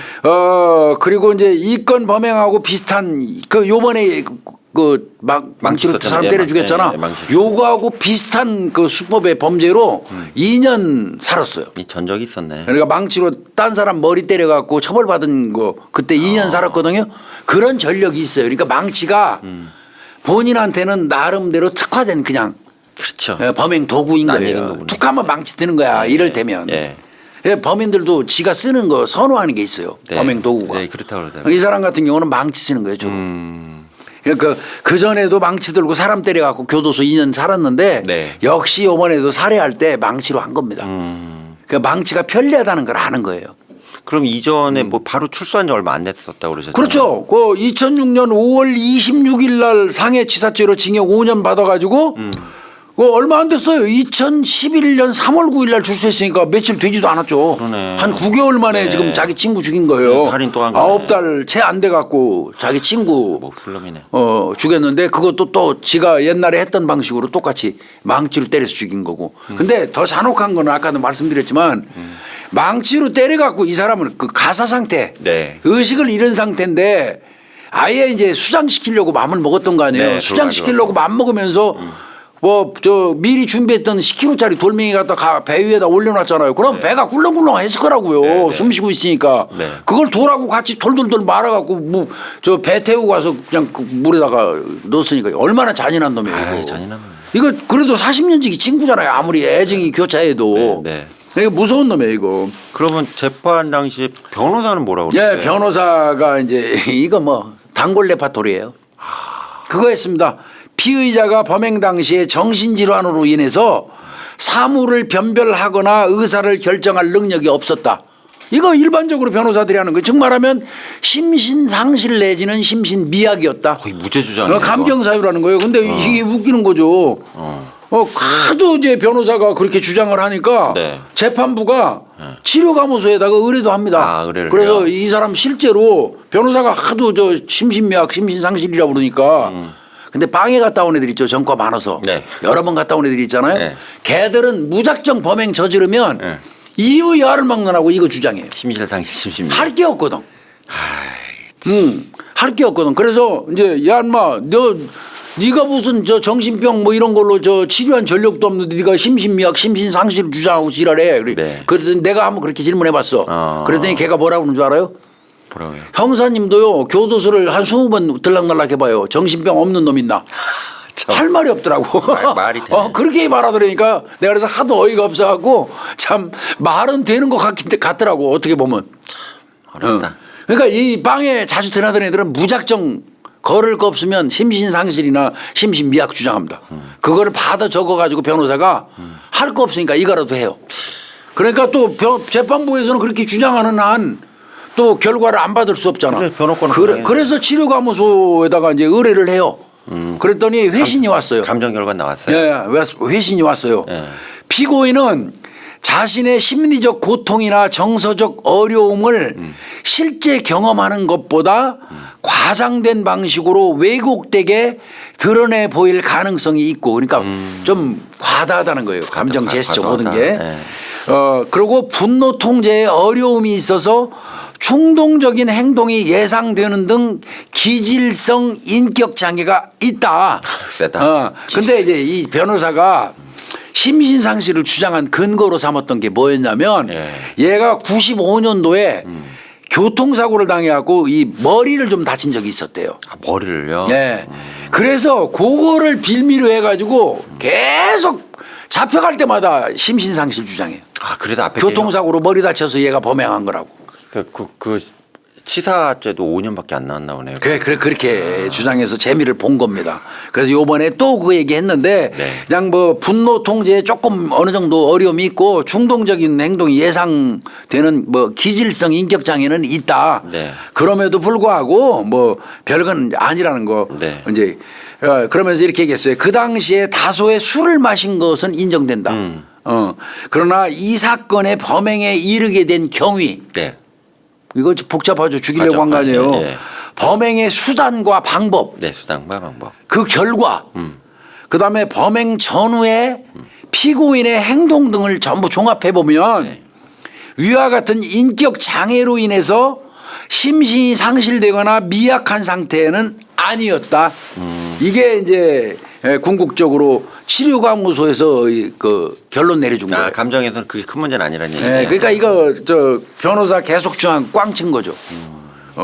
Speaker 1: 그리고 이제 이 건 범행하고 비슷한 그 요번에 망치로
Speaker 2: 썼잖아요.
Speaker 1: 사람
Speaker 2: 예,
Speaker 1: 때려 죽였잖아.
Speaker 2: 예, 망치.
Speaker 1: 요거하고 비슷한 그 수법의 범죄로 2년 살았어요.
Speaker 2: 이 전적이 있었네.
Speaker 1: 그러니까 망치로 딴 사람 머리 때려갖고 처벌받은 거 그때 2년 살았거든요. 그런 전력이 있어요. 그러니까 망치가 본인한테는 나름대로 특화된 그냥
Speaker 2: 그렇죠.
Speaker 1: 범행 도구인
Speaker 2: 낯익은
Speaker 1: 거예요.
Speaker 2: 도구네.
Speaker 1: 툭하면 망치 드는 거야. 이럴 때면.
Speaker 2: 예.
Speaker 1: 범인들도 지가 쓰는 거 선호하는 게 있어요.
Speaker 2: 네.
Speaker 1: 범행 도구가.
Speaker 2: 네, 그렇다고 그러더라고요.
Speaker 1: 이 사람 같은 경우는 망치 쓰는 거예요. 주로. 그러니까 그 전에도 망치 들고 사람 때려갖고 교도소 2년 살았는데
Speaker 2: 네.
Speaker 1: 역시 이번에도 살해할 때 망치로 한 겁니다. 그러니까 망치가 편리하다는 걸 아는 거예요.
Speaker 2: 그럼 이전에 뭐 바로 출소한 지 얼마 안 됐었다고 그러셨잖아요.
Speaker 1: 그렇죠. 그 2006년 5월 26일 날 상해치사죄로 징역 5년 받아가지고 그 얼마 안 됐어요. 2011년 3월 9일 날 출소했으니까 며칠 되지도 않았죠.
Speaker 2: 그러네.
Speaker 1: 한 9개월 만에
Speaker 2: 네.
Speaker 1: 지금 자기 친구 죽인 거예요.
Speaker 2: 네, 살인 또 한 거네.
Speaker 1: 9달 채 안 돼 갖고 자기 친구
Speaker 2: 뭐 플럼이네.
Speaker 1: 죽였는데 그것도 또 지가 옛날에 했던 방식으로 똑같이 망치로 때려서 죽인 거고. 근데 더 잔혹한 거는 아까도 말씀드렸지만 망치로 때려 갖고 이 사람은 그 가사 상태,
Speaker 2: 네.
Speaker 1: 의식을 잃은 상태인데 아예 이제 수장시키려고 마음을 먹었던 거 아니에요.
Speaker 2: 네,
Speaker 1: 수장시키려고 마음 먹으면서 미리 준비했던 10kg짜리 돌멩이 갖다 배 위에다 올려놨잖아요. 그럼 배가 꿀렁꿀렁 했을 거라고요.
Speaker 2: 네, 네.
Speaker 1: 숨 쉬고 있으니까.
Speaker 2: 네.
Speaker 1: 그걸 돌하고 같이 돌돌돌 말아갖고 배 태우고 가서 그냥 그 물에다가 넣었으니까 얼마나 잔인한 놈이에요.
Speaker 2: 아유,
Speaker 1: 이거.
Speaker 2: 잔인한
Speaker 1: 이거 그래도 40년지기 친구잖아요. 아무리 애정이 교차해도.
Speaker 2: 네.
Speaker 1: 이거 무서운 놈이에요, 이거.
Speaker 2: 그러면 재판 당시에 변호사는 뭐라고
Speaker 1: 예,
Speaker 2: 그랬어요?
Speaker 1: 변호사가 이제 이거 뭐 단골 레파토리예요. 그거였습니다. 피의자가 범행 당시에 정신질환으로 인해서 사물을 변별하거나 의사를 결정할 능력이 없었다. 이거 일반적으로 변호사들이 하는 거예요. 즉 말하면 심신상실 내지는 심신미약이었다.
Speaker 2: 거의 무죄주장이에요.
Speaker 1: 감경사유라는 거예요. 근데 이게 웃기는 거죠. 하도 이제 변호사가 그렇게 주장을 하니까
Speaker 2: 네.
Speaker 1: 재판부가 치료감호소에다가 의뢰도 합니다.
Speaker 2: 아, 의뢰를
Speaker 1: 그래서
Speaker 2: 해요?
Speaker 1: 이 사람 실제로 변호사가 하도 저 심신미약, 심신상실이라고 그러니까 근데 방에 갔다 온 애들 있죠. 전과 많아서.
Speaker 2: 네.
Speaker 1: 여러 번 갔다 온 애들 있잖아요.
Speaker 2: 네.
Speaker 1: 걔들은 무작정 범행 저지르면
Speaker 2: 네.
Speaker 1: 이유 야를 막론하고 이거 주장해요.
Speaker 2: 심실상실 심신미.
Speaker 1: 할 게 없거든. 할 게 없거든. 그래서 이제 야 인마 네가 무슨 저 정신병 뭐 이런 걸로 저 치료한 전력도 없는데 네가 심신미약 심신상실을 주장하고 지랄해.
Speaker 2: 네.
Speaker 1: 그랬더니 내가 한번 그렇게 질문해봤어. 그랬더니 걔가 뭐라고 그러는 줄 알아요?
Speaker 2: 뭐라고요?
Speaker 1: 형사님도요 교도소를 한 20번 들락날락 해봐요. 정신병 없는 놈 있나? 할 말이 없더라고.
Speaker 2: 말이 되네.
Speaker 1: 그렇게 말하더라니까 내가 그래서 하도 어이가 없어갖고 참 말은 되는 것 같더라고 어떻게 보면.
Speaker 2: 어렵다.
Speaker 1: 그러니까 이 방에 자주 드나드는 애들은 무작정 걸을 거 없으면 심신상실이나 심신미약 주장합니다. 그거를 받아 적어가지고 변호사가 할 거 없으니까 이거라도 해요. 그러니까 또 재판부에서는 그렇게 주장하는 한 또 결과를 안 받을 수 없잖아.
Speaker 2: 그래, 변호권은
Speaker 1: 그래서 치료감호소에다가 이제 의뢰를 해요. 그랬더니 회신이 왔어요.
Speaker 2: 감정 결과 나왔어요.
Speaker 1: 예, 회신이 왔어요.
Speaker 2: 예.
Speaker 1: 피고인은 자신의 심리적 고통이나 정서적 어려움을 실제 경험하는 것보다 과장된 방식으로 왜곡되게 드러내 보일 가능성이 있고 그러니까 좀 과다하다는 거예요. 감정 제스처 모든 게.
Speaker 2: 네.
Speaker 1: 그리고 분노 통제에 어려움이 있어서 충동적인 행동이 예상되는 등 기질성 인격 장애가 있다.
Speaker 2: 세다.
Speaker 1: 근데 이제 이 변호사가 심신상실을 주장한 근거로 삼았던 게 뭐였냐면 얘가 95년도에 교통사고를 당해갖고 이 머리를 좀 다친 적이 있었대요.
Speaker 2: 아, 머리를요?
Speaker 1: 네. 그래서 그거를 빌미로 해가지고 계속 잡혀갈 때마다 심신상실 주장해요.
Speaker 2: 아, 그래도 앞에
Speaker 1: 교통사고로 머리 다쳐서 얘가 범행한 거라고.
Speaker 2: 그 치사죄도 5년밖에 안 나왔나 보네요.
Speaker 1: 그렇게 주장해서 재미를 본 겁니다. 그래서 요번에 또 그 얘기 했는데 그냥 뭐 분노 통제에 조금 어느 정도 어려움이 있고 충동적인 행동이 예상되는 뭐 기질성 인격 장애는 있다.
Speaker 2: 네.
Speaker 1: 그럼에도 불구하고 뭐 별건 아니라는 거
Speaker 2: 네.
Speaker 1: 이제 그러면서 이렇게 얘기했어요. 그 당시에 다소의 술을 마신 것은 인정된다. 그러나 이 사건의 범행에 이르게 된 경위.
Speaker 2: 네.
Speaker 1: 이거 복잡하죠. 죽이려고 한 거 아니에요.
Speaker 2: 네.
Speaker 1: 범행의 수단과 방법.
Speaker 2: 네, 수단과 방법.
Speaker 1: 그 결과. 그다음에 범행 전후에 피고인의 행동 등을 전부 종합해 보면
Speaker 2: 네.
Speaker 1: 위와 같은 인격 장애로 인해서 심신이 상실되거나 미약한 상태는 아니었다. 이게 이제 궁극적으로 치료감호소에서 그 결론 내려준 거예요.
Speaker 2: 감정에서는 그게 큰 문제는 아니라는 얘기예요.
Speaker 1: 네, 그러니까 이거 저 변호사 계속 중앙 꽝 친 거죠.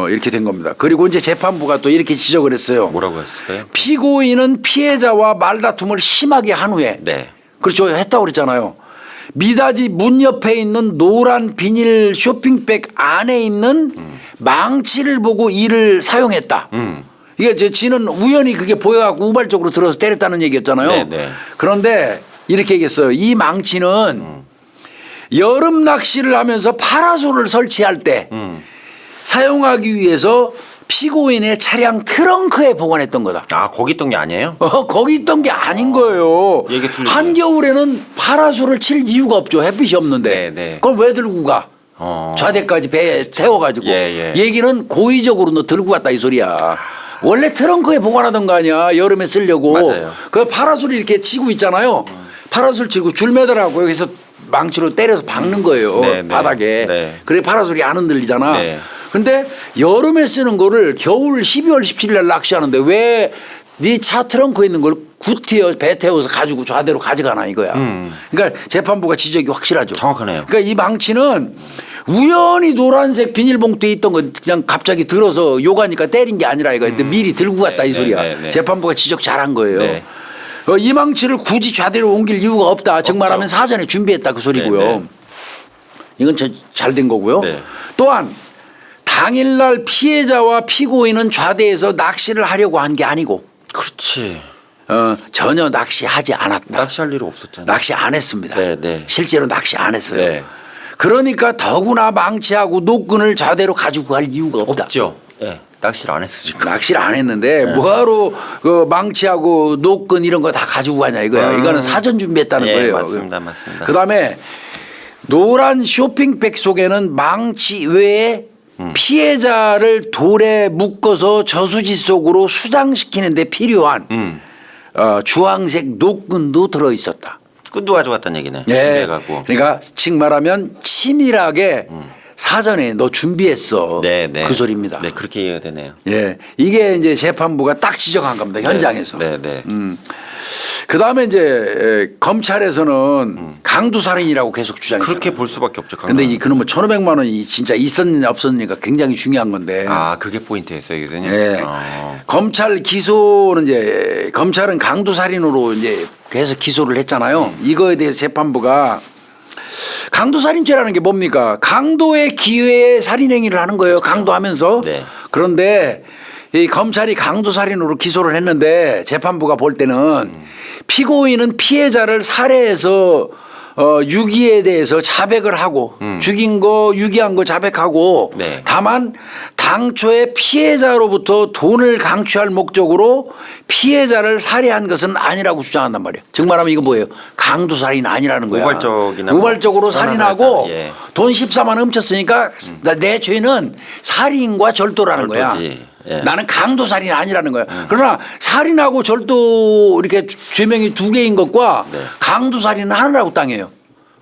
Speaker 1: 이렇게 된 겁니다. 그리고 이제 재판부가 또 이렇게 지적을 했어요.
Speaker 2: 뭐라고 했을까요?
Speaker 1: 피고인은 피해자와 말다툼을 심하게 한 후에
Speaker 2: 네.
Speaker 1: 그렇죠. 했다고 그랬잖아요. 미닫이 문 옆에 있는 노란 비닐 쇼핑백 안에 있는 망치를 보고 이를 사용했다. 이게 제 지는 우연히 그게 보여갖고 우발적으로 들어서 때렸다는 얘기였잖아요.
Speaker 2: 네, 네.
Speaker 1: 그런데 이렇게 얘기했어요. 이 망치는 여름 낚시를 하면서 파라솔을 설치할 때 사용하기 위해서 피고인의 차량 트렁크에 보관했던 거다.
Speaker 2: 아, 거기 있던 게 아니에요?
Speaker 1: 거기 있던 게 아닌 거예요.
Speaker 2: 얘기 틀리네.
Speaker 1: 한겨울에는 파라솔을 칠 이유가 없죠. 햇빛이 없는데.
Speaker 2: 네, 네.
Speaker 1: 그걸 왜 들고 가? 좌대까지 배에 태워가지고.
Speaker 2: 예, 예.
Speaker 1: 얘기는 고의적으로 너 들고 갔다 이 소리야. 원래 트렁크에 보관하던 거 아니야. 여름에 쓰려고.
Speaker 2: 맞아요.
Speaker 1: 그 파라솔이 이렇게 치고 있잖아요. 파라솔 치고 줄 매달아갖고 여기서 망치로 때려서 박는 거예요.
Speaker 2: 네, 네.
Speaker 1: 바닥에.
Speaker 2: 네.
Speaker 1: 그래 파라솔이 안 흔들리잖아.
Speaker 2: 네.
Speaker 1: 근데 여름에 쓰는 거를 겨울 12월 17일 날 낚시하는데 왜 네 차 트렁크에 있는 걸 구티어 배 태워서 가지고 좌대로 가져가나 이거야. 그러니까 재판부가 지적이 확실하죠.
Speaker 2: 정확하네요.
Speaker 1: 그러니까 이 망치는 우연히 노란색 비닐봉투에 있던 거 그냥 갑자기 들어서 요가니까 때린 게 아니라 이거 미리 들고 갔다 이 소리야.
Speaker 2: 네.
Speaker 1: 재판부가 지적 잘한 거예요.
Speaker 2: 네.
Speaker 1: 이 망치를 굳이 좌대로 옮길 이유가 없다. 즉 말하면 사전에 준비했다 그 소리고요.
Speaker 2: 네.
Speaker 1: 이건 잘 된 거고요.
Speaker 2: 네.
Speaker 1: 또한 당일날 피해자와 피고인은 좌대에서 낚시를 하려고 한 게 아니고
Speaker 2: 그렇지.
Speaker 1: 전혀 낚시하지 않았다.
Speaker 2: 낚시할 일이 없었잖아요.
Speaker 1: 낚시 안 했습니다.
Speaker 2: 네, 네.
Speaker 1: 실제로 낚시 안 했어요.
Speaker 2: 네.
Speaker 1: 그러니까 더구나 망치하고 노끈을 좌대로 가지고 갈 이유가 없다.
Speaker 2: 없죠. 네. 낚시를 안 했어 지금.
Speaker 1: 낚시를 안 했는데 뭐하러 그 망치하고 노끈 이런 거 다 가지고 가냐 이거야. 이거는 사전 준비했다는
Speaker 2: 예,
Speaker 1: 거예요.
Speaker 2: 맞습니다, 맞습니다.
Speaker 1: 그다음에 노란 쇼핑백 속에는 망치 외에 피해자를 돌에 묶어서 저수지 속으로 수장시키는 데 필요한 주황색 노끈도 들어 있었다.
Speaker 2: 끈도 가져갔다는 얘기네.
Speaker 1: 예.
Speaker 2: 준비해갖고.
Speaker 1: 그러니까 즉 말하면 치밀하게 사전에 너 준비했어.
Speaker 2: 네, 네.
Speaker 1: 그 소리입니다.
Speaker 2: 네, 그렇게 이해가 되네요.
Speaker 1: 예. 이게 이제 재판부가 딱 지적한 겁니다. 현장에서.
Speaker 2: 네, 네.
Speaker 1: 그 다음에 이제 검찰에서는 강도살인이라고 계속 주장했잖아요.
Speaker 2: 그렇게 볼 수밖에 없죠.
Speaker 1: 근데 이 그놈의 1,500만 원이 진짜 있었느냐 없었느냐가 굉장히 중요한 건데.
Speaker 2: 아, 그게 포인트였어요, 교수님.
Speaker 1: 예. 검찰 기소는 이제 검찰은 강도살인으로 이제 계속 기소를 했잖아요. 이거에 대해서 재판부가 강도살인죄라는 게 뭡니까? 강도의 기회에 살인행위를 하는 거예요. 강도하면서.
Speaker 2: 네.
Speaker 1: 그런데 이 검찰이 강도살인으로 기소를 했는데 재판부가 볼 때는 피고인은 피해자를 살해해서 유기에 대해서 자백을 하고 죽인 거 유기한 거 자백하고
Speaker 2: 네.
Speaker 1: 다만 당초에 피해자로부터 돈을 강취할 목적으로 피해자를 살해한 것은 아니라고 주장한단 말이에요. 즉 말하면 이건 뭐예요? 강도살인 아니라는 거야. 우발적으로
Speaker 2: 뭐
Speaker 1: 살인하고
Speaker 2: 예.
Speaker 1: 돈 14만 원 훔쳤으니까 내 죄는 살인과 절도라는 거야.
Speaker 2: 절도지. 예.
Speaker 1: 나는 강도살인 아니라는 거야. 그러나 살인하고 절도 이렇게 죄명이 두 개인 것과
Speaker 2: 네.
Speaker 1: 강도살인은 하나라고 땅이에요.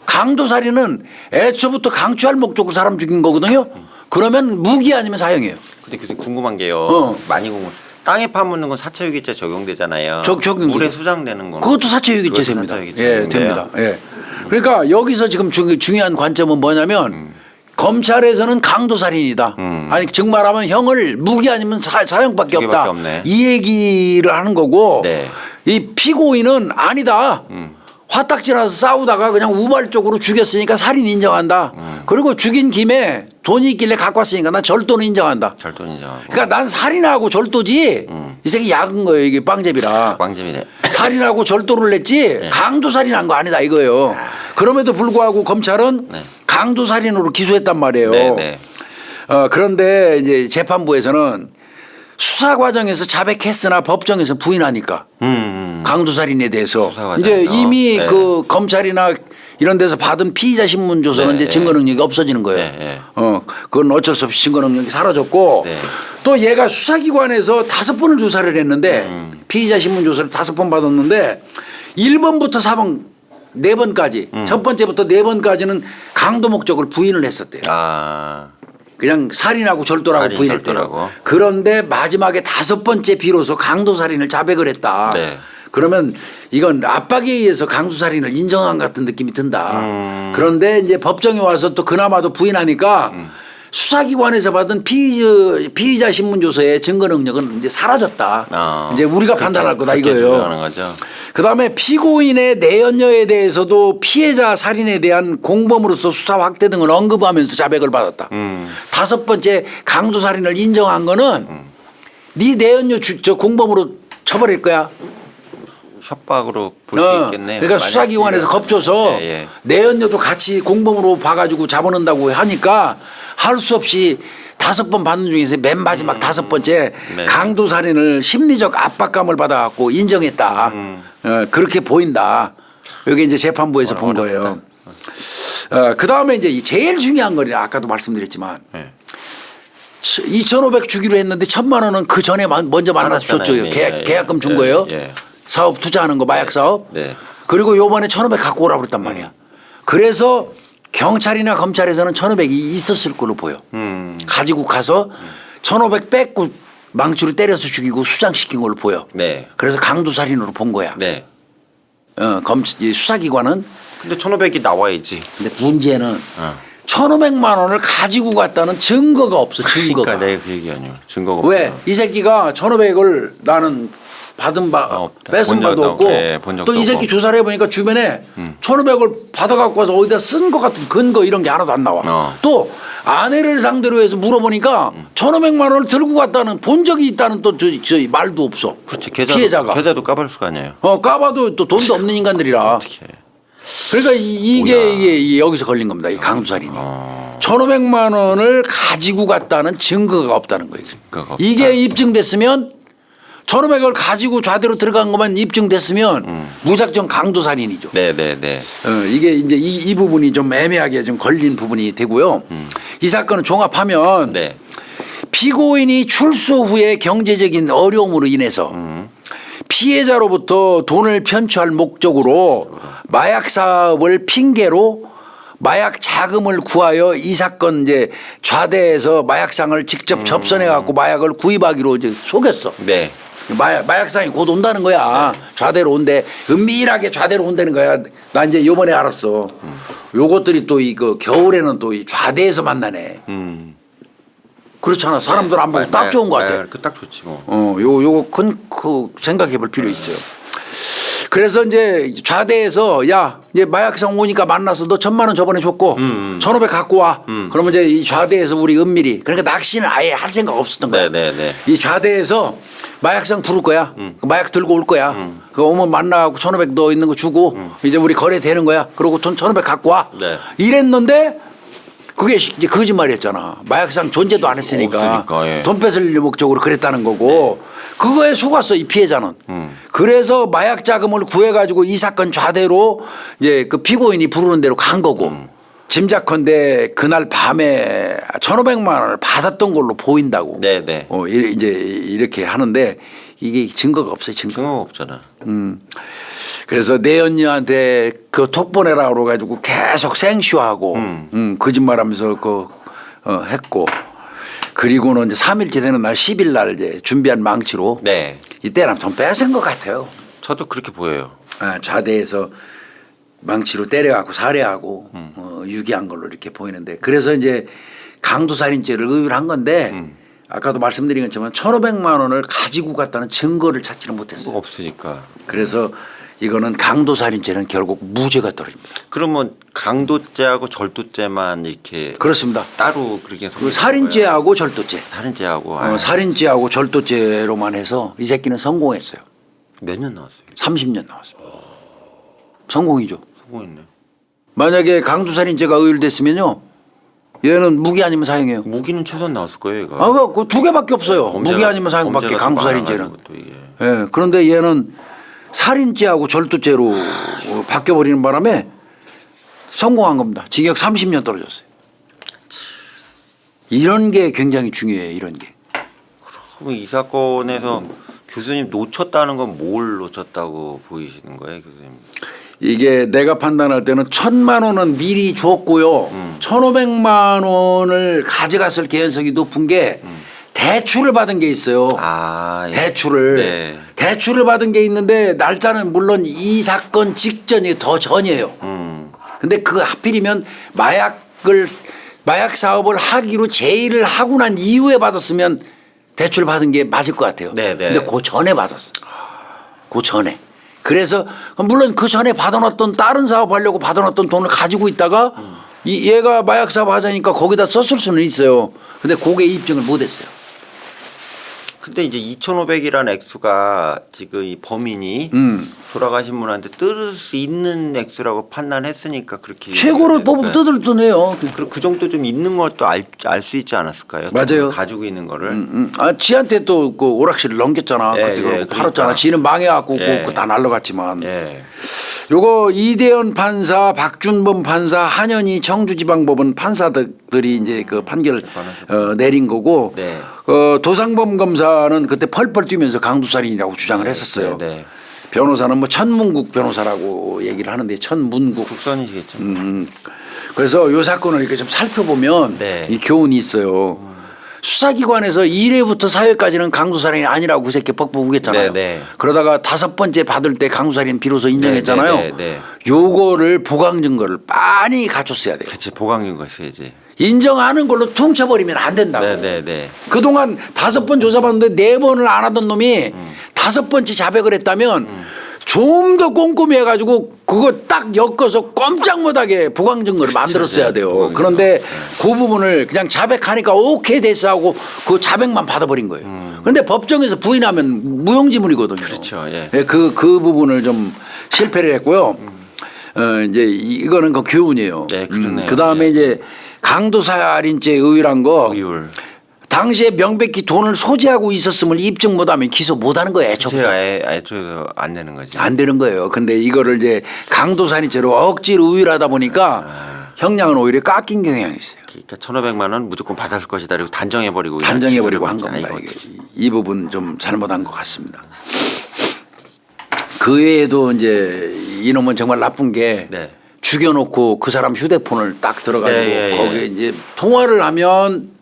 Speaker 1: 강도살인은 애초부터 강취할 목적으로 사람 죽인 거거든요. 그러면 무기 아니면 사형이에요.
Speaker 2: 근데 교수님 궁금한 게요. 많이 땅에 파묻는 건 사체유기죄 적용되잖아요. 물에 수장되는 거는
Speaker 1: 그것도 사체유기죄입니다. 예, 됩니다. 예. 그러니까 여기서 지금 중요한 관점은 뭐냐면 검찰에서는 강도살인이다. 아니 즉 말하면 형을 무기 아니면 사형밖에 없다.
Speaker 2: 없네.
Speaker 1: 이 얘기를 하는 거고
Speaker 2: 네.
Speaker 1: 이 피고인은 아니다. 화딱지나서 싸우다가 그냥 우발적으로 죽였으니까 살인 인정한다. 그리고 죽인 김에 돈이 있길래 갖고 왔으니까 난 절도는 인정한다.
Speaker 2: 절도는 인정하고.
Speaker 1: 그러니까 난 살인하고 절도지 이 새끼 약은 거예요. 이게 빵잽이라.
Speaker 2: 빵집이네.
Speaker 1: 살인하고 절도를 냈지 강도살인한 거 아니다 이거예요. 그럼에도 불구하고 검찰은
Speaker 2: 네.
Speaker 1: 강도살인으로 기소했단 말이에요.
Speaker 2: 네, 네.
Speaker 1: 그런데 이제 재판부에서는 수사 과정에서 자백했으나 법정에서 부인하니까 강도살인에 대해서
Speaker 2: 수사
Speaker 1: 이제
Speaker 2: 과정에서.
Speaker 1: 이미
Speaker 2: 네.
Speaker 1: 그 검찰이나 이런 데서 받은 피의자 신문 조서는
Speaker 2: 네,
Speaker 1: 이제 증거 능력이 없어지는 거예요.
Speaker 2: 네.
Speaker 1: 그건 어쩔 수 없이 증거 능력이 사라졌고
Speaker 2: 네.
Speaker 1: 또 얘가 수사기관에서 5번을 조사를 했는데 피의자 신문 조사를 5번 받았는데 1번부터 4번 4번까지 첫 번째부터 4번까지는 강도 목적을 부인을 했었대요.
Speaker 2: 아.
Speaker 1: 그냥 살인하고 절도라고
Speaker 2: 살인,
Speaker 1: 부인했대요.
Speaker 2: 절도라고.
Speaker 1: 그런데 마지막에 5번째 비로소 강도살인을 자백을 했다.
Speaker 2: 네.
Speaker 1: 그러면 이건 압박에 의해서 강도살인을 인정한 것 같은 느낌이 든다. 그런데 이제 법정에 와서 또 그나마도 부인하니까 수사기관에서 받은 피의자 신문조서의 증거 능력은 이제 사라졌다. 이제 우리가 판단할 거다 이거예요. 그다음에 피고인의 내연녀에 대해서도 피해자 살인에 대한 공범으로서 수사 확대 등을 언급하면서 자백을 받았다. 5번째 강도살인을 인정한 거는 네 내연녀 저 공범으로 처벌할 거야.
Speaker 2: 협박으로 볼 수 있겠네요.
Speaker 1: 그러니까 수사기관에서 겁줘서 내연녀도 같이 공범으로 봐가지고 잡아놓는다고 하니까 할 수 없이 5번 받는 중에서 맨 마지막 5번째
Speaker 2: 네.
Speaker 1: 강도살인을 심리적 압박감을 받아갖고 인정했다. 그렇게 보인다. 여기 이제 재판부에서 본 거예요. 그 다음에 이제 제일 중요한 거는 아까도 말씀드렸지만 2,500 주기로 했는데 1,000만 원은 그 전에 먼저 만나서 줬죠. 계약금 준 거예요. 사업 투자하는 거 마약 사업. 그리고 요번에 1,500 갖고 오라고 그랬단 말이야. 그래서 경찰이나 검찰에서는 1,500이 있었을 걸로 보여. 가지고 가서 1,500 뺏고 망치로 때려서 죽이고 수장시킨 걸로 보여. 그래서 강도살인으로 본 거야. 수사기관은.
Speaker 2: 근데 1,500이 나와야지.
Speaker 1: 근데 문제는 1,500만 원을 가지고 갔다는 증거가 없어. 증거가.
Speaker 2: 그러니까 내가 그 얘기 아니에요. 증거가 없어.
Speaker 1: 왜? 이 새끼가 1,500을 나는 받은 뺏은 바도 없고 또 이 새끼 조사를 해보니까 주변에 1,500을 받아갖고 와서 어디다 쓴 것 같은 근거 이런 게 하나도 안 나와. 또 아내를 상대로 해서 물어보니까 1,500만 원을 들고 갔다는 본 적이 있다는 또 저 말도 없어.
Speaker 2: 그렇지.
Speaker 1: 피해자가.
Speaker 2: 계좌도 까볼 수가 아니에요.
Speaker 1: 까봐도 또 돈도 없는 인간들이라.
Speaker 2: 어떻게.
Speaker 1: 그러니까 이게 여기서 걸린 겁니다. 이 강도살인이. 1,500만 원을 가지고 갔다는 증거가 없다는 거예요. 이게 입증됐으면 1,500을 가지고 좌대로 들어간 것만 입증됐으면 무작정 강도살인이죠. 이게 이제 이 부분이 좀 애매하게 좀 걸린 부분이 되고요. 이 사건은 종합하면 피고인이 출소 후에 경제적인 어려움으로 인해서 피해자로부터 돈을 편취할 목적으로 마약 사업을 핑계로 마약 자금을 구하여 이 사건 이제 좌대에서 마약상을 직접 접선해 갖고 마약을 구입하기로 이제 속였어. 마약상이 곧 온다는 거야. 좌대로 온대. 은밀하게 좌대로 온다는 거야. 나 이제 요번에 알았어. 요것들이 또 이거 겨울에는 또 이 좌대에서 만나네. 그렇잖아. 사람들 안 보고 딱 좋은 것 같아.
Speaker 2: 딱 좋지 뭐.
Speaker 1: 요거 그 생각해 볼 필요 있어요. 그래서 이제 좌대에서 야 이제 마약상 오니까 만나서 너 1,000만 원 저번에 줬고 1,500 갖고 와. 그러면 이제 이 좌대에서 우리 은밀히 그러니까 낚시는 아예 할 생각 없었던 거야. 이 좌대에서 마약상 부를 거야. 그 마약 들고 올 거야. 그 오면 만나고 1,500 너 있는 거 주고 이제 우리 거래 되는 거야. 그러고 돈 1,500 갖고 와. 이랬는데 그게 이제 거짓말이었잖아. 마약상 존재도 안 했으니까 돈 뺏을 목적으로 그랬다는 거고 그거에 속았어 이 피해자는. 그래서 마약 자금을 구해가지고 이 사건 좌대로 이제 그 피고인이 부르는 대로 간 거고 짐작컨대 그날 밤에 1,500만 원을 받았던 걸로 보인다고. 이제 이렇게 하는데 이게 증거가 없어요.
Speaker 2: 증거가 없잖아.
Speaker 1: 그래서 내연녀한테 그 톡 보내라 그래가지고 계속 생쇼하고 거짓말하면서 했고 그리고는 이제 3일째 되는 날 10일 날 이제 준비한 망치로 이때는 좀 뺏은 것 같아요.
Speaker 2: 저도 그렇게 보여요.
Speaker 1: 좌대에서 망치로 때려갖고 살해하고 유기한 걸로 이렇게 보이는데 그래서 이제 강도살인죄를 의율한 건데 아까도 말씀드린 것처럼 1,500만 원을 가지고 갔다는 증거를 찾지는 못했어요.
Speaker 2: 없으니까.
Speaker 1: 그래서 이거는 강도살인죄는 결국 무죄가 떨어집니다.
Speaker 2: 그러면 강도죄하고 절도죄만 이렇게
Speaker 1: 그렇습니다.
Speaker 2: 따로 그렇게
Speaker 1: 살인죄하고 절도죄. 살인죄하고 절도죄로만 해서 이 새끼는 성공했어요.
Speaker 2: 몇 년 나왔어요?
Speaker 1: 30년 나왔어요. 성공이죠.
Speaker 2: 성공했네.
Speaker 1: 만약에 강도살인죄가 의율됐으면요 얘는 무기 아니면 사형이에요.
Speaker 2: 무기는 최소한 나왔을 거예요, 얘가.
Speaker 1: 그 두 개밖에 없어요. 무기 아니면 사형밖에 강도살인죄는. 예. 그런데 얘는 살인죄하고 절도죄로 바뀌어 버리는 바람에 성공한 겁니다. 징역 30년 떨어졌어요. 이런 게 굉장히 중요해요. 이런 게.
Speaker 2: 그럼 이 사건에서 교수님 놓쳤다는 건 뭘 놓쳤다고 보이시는 거예요, 교수님?
Speaker 1: 이게 내가 판단할 때는 1,000만 원은 미리 줬고요. 1,500만 원을 가져갔을 개연성이 높은 게 대출을 받은 게 있어요.
Speaker 2: 예.
Speaker 1: 대출을.
Speaker 2: 네.
Speaker 1: 대출을 받은 게 있는데 날짜는 물론 이 사건 직전이 더 전이에요. 근데 그 하필이면 마약 사업을 하기로 제의를 하고 난 이후에 받았으면 대출 받은 게 맞을 것 같아요. 근데 그 전에 받았어요. 그 전에. 그래서 물론 그 전에 받아놨던 다른 사업하려고 받아놨던 돈을 가지고 있다가 얘가 마약 사업 하자니까 거기다 썼을 수는 있어요. 근데 그게 입증을 못했어요.
Speaker 2: 근데 이제 2,500이라는 액수가 지금 이 범인이 돌아가신 분한테 뜯을 수 있는 액수라고 판단했으니까 그렇게
Speaker 1: 최고를 뽑으면 뜯을 뜯네요.
Speaker 2: 그 정도 좀 있는 것도 알 수 있지 않았을까요?
Speaker 1: 맞아요.
Speaker 2: 가지고 있는 거를.
Speaker 1: 지한테 또 그 오락실을 넘겼잖아. 그때 그러고 팔았잖아.
Speaker 2: 그러니까.
Speaker 1: 지는 망해갖고 그거 다 날라갔지만. 요거 이대현 판사, 박준범 판사, 한현희 청주지방법원 판사들이 이제 그 판결을 내린 거고 도상범 검사는 그때 펄펄 뛰면서 강도살인이라고 주장을 했었어요. 변호사는 뭐 천문국 변호사라고 얘기를 하는데 천문국.
Speaker 2: 국선이시겠죠.
Speaker 1: 그래서 요 사건을 이렇게 좀 살펴보면 이 교훈이 있어요. 수사기관에서 1회부터 4회까지는 강도살인이 아니라고 그 새끼 뻑뻑 우겼잖아요. 그러다가 5번째 받을 때 강도살인 비로소 인정했잖아요. 요거를 보강 증거를 많이 갖췄어야 돼요.
Speaker 2: 그치, 보강 증거 있어야지.
Speaker 1: 인정하는 걸로 퉁쳐버리면 안 된다고. 그동안 5번 조사받는데 4번을 안 하던 놈이 5번째 자백을 했다면 좀 더 꼼꼼히 해가지고 그거 딱 엮어서 꼼짝 못하게 보강 증거를 만들었어야 돼요. 그런데 그 부분을 그냥 자백하니까 오케이 됐어 하고 그 자백만 받아버린 거예요. 그런데 법정에서 부인하면 무용지물이거든요.
Speaker 2: 그렇죠.
Speaker 1: 그 부분을 좀 실패를 했고요. 이제 이거는 그 교훈이에요. 그 다음에 이제 강도살인죄 의율한 거. 당시에 명백히 돈을 소지하고 있었음을 입증 못하면 기소 못하는 거예요.
Speaker 2: 애초에도 안 되는 거지.
Speaker 1: 안 되는 거예요. 근데 이거를 이제 강도살인죄로 억지로 우율하다 보니까 형량은 오히려 깎인 경향이 있어요.
Speaker 2: 그러니까 1,500만 원 무조건 받았을 것이다. 그리고 단정해버리고
Speaker 1: 한 겁니다. 이 부분 좀 잘못한 것 같습니다. 그 외에도 이제 이놈은 정말 나쁜 게 죽여놓고 그 사람 휴대폰을 딱 들어가지고 거기에 이제 통화를 하면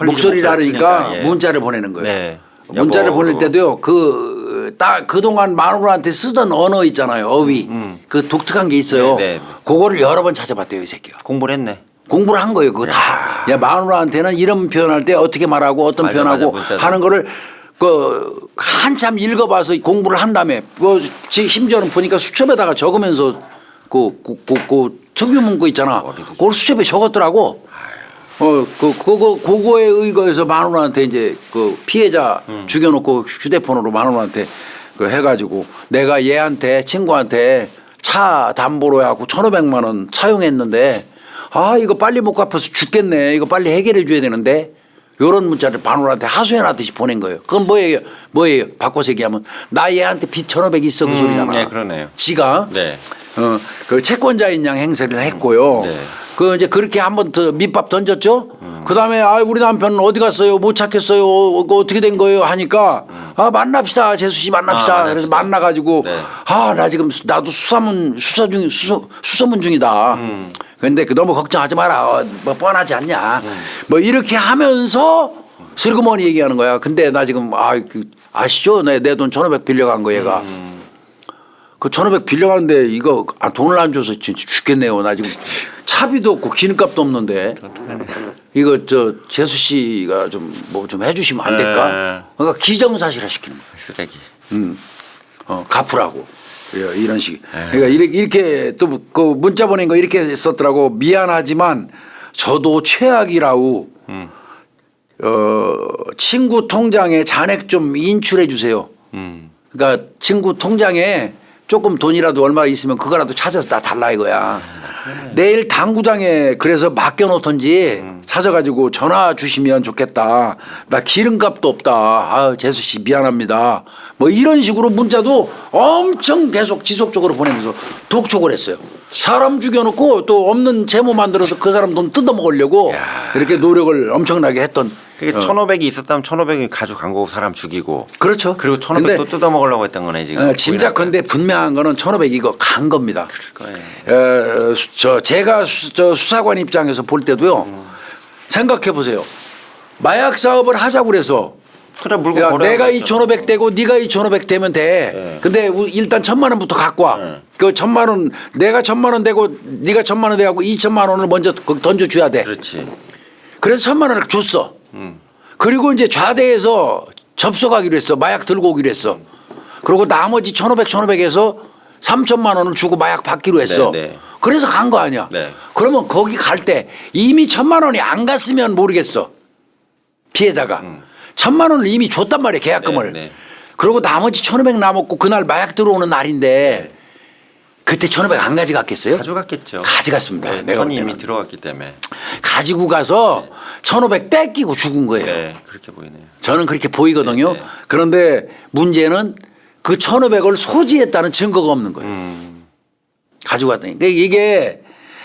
Speaker 1: 목소리를 하니까 문자를 보내는 거예요. 문자를 보낼 때도요. 그동안 마누라한테 쓰던 언어 있잖아요. 어휘. 그 독특한 게 있어요. 그거를 여러 번 찾아봤대요. 이 새끼가.
Speaker 2: 공부를 했네.
Speaker 1: 공부를 한 거예요. 그거 다. 야, 마누라한테는 이런 표현할 때 어떻게 말하고 어떤 표현하고 하는 거를 한참 읽어봐서 공부를 한 다음에 심지어는 보니까 수첩에다가 적으면서 그 특유 문구 있잖아. 그걸 수첩에 적었더라고. 그거에 의거해서 마누라한테 이제 그 피해자 죽여놓고 휴대폰으로 마누라한테 그 해가지고 내가 얘한테 친구한테 차 담보로 해갖고 1,500만 원 차용했는데 이거 빨리 못 갚아서 죽겠네. 이거 빨리 해결해 줘야 되는데 요런 문자를 마누라한테 하소연하듯이 보낸 거예요. 그건 뭐예요? 바꿔서 얘기하면 나 얘한테 빚 1,500 있어 그 소리잖아.
Speaker 2: 네, 그러네요.
Speaker 1: 지가 그 채권자인 양 행세를 했고요. 그 이제 그렇게 한 번 더 밑밥 던졌죠. 그 다음에 우리 남편은 어디 갔어요? 못 찾겠어요. 어떻게 된 거예요? 하니까 만납시다. 재수 씨 만납시다. 그래서 만나가지고 나 지금 나도 수소문 중이다. 그런데 너무 걱정하지 마라. 뭐 뻔하지 않냐. 뭐 이렇게 하면서 슬그머니 얘기하는 거야. 근데 나 지금 아시죠? 내 돈 1,500 빌려간 거 얘가. 그 1,500 빌려가는데 이거 돈을 안 줘서 진짜 죽겠네요. 나 지금 차비도 없고 기름값도 없는데 이거 재수 씨가 좀 뭐 좀 해주시면 안 될까? 그러니까 기정사실화 시키는 거야.
Speaker 2: 쓰레기.
Speaker 1: 갚으라고. 이런 식. 그러니까 이렇게 또 그 문자 보낸 거 이렇게 썼더라고. 미안하지만 저도 최악이라고 친구 통장에 잔액 좀 인출해 주세요. 그러니까 친구 통장에 조금 돈이라도 얼마 있으면 그거라도 찾아서 다 달라 이거야. 내일 당구장에 그래서 맡겨놓던지 찾아가지고 전화 주시면 좋겠다. 나 기름값도 없다. 아, 재수 씨 미안합니다. 뭐 이런 식으로 문자도 엄청 계속 지속적으로 보내면서 독촉을 했어요. 사람 죽여놓고 또 없는 제모 만들어서 그 사람 돈 뜯어먹으려고 이렇게 노력을 엄청나게 했던.
Speaker 2: 그게 1,500이 있었다면 1,500이 가져간 거고 사람 죽이고.
Speaker 1: 그렇죠.
Speaker 2: 그리고 1,500도 뜯어먹으려고 했던 거네 지금.
Speaker 1: 짐작컨대 분명한 거는 1,500 이거 간 겁니다.
Speaker 2: 거예요.
Speaker 1: 제가 수사관 입장에서 볼 때도요. 생각해 보세요. 마약 사업을 하자고 그래서
Speaker 2: 그래 물건
Speaker 1: 야,
Speaker 2: 버려.
Speaker 1: 내가 2,500 되고 네가 2,500 되면 돼.
Speaker 2: 네.
Speaker 1: 근데 일단 1,000만 원부터 갖고 와.
Speaker 2: 네.
Speaker 1: 그 1,000만 원 내가 1,000만 원 되고 네가 1,000만 원 되고 2,000만 원을 먼저 거기 던져줘야 돼.
Speaker 2: 그렇지.
Speaker 1: 그래서 1,000만 원을 줬어. 그리고 이제 좌대에서 접속하기로 했어. 마약 들고 오기로 했어. 그리고 나머지 1,500에서 3,000만 원을 주고 마약 받기로 했어.
Speaker 2: 네, 네.
Speaker 1: 그래서 간 거 아니야.
Speaker 2: 네.
Speaker 1: 그러면 거기 갈 때 이미 1,000만 원이 안 갔으면 모르겠어. 피해자가. 1,000만 원을 이미 줬단 말이야. 계약금을.
Speaker 2: 네, 네.
Speaker 1: 그리고 나머지 1,500 남았고 그날 마약 들어오는 날인데 그때 1,500 안 가져갔겠어요?
Speaker 2: 가져갔겠죠.
Speaker 1: 가져갔습니다.
Speaker 2: 네,
Speaker 1: 내가 볼
Speaker 2: 턴이
Speaker 1: 때는.
Speaker 2: 이미 들어갔기 때문에.
Speaker 1: 가지고 가서 1,500 뺏기고 죽은 거예요.
Speaker 2: 네, 그렇게 보이네요.
Speaker 1: 저는 그렇게 보이거든요.
Speaker 2: 네, 네.
Speaker 1: 그런데 문제는 그 1,500을 소지했다는 증거가 없는 거예요. 가지고 갔더니. 그러니까 이게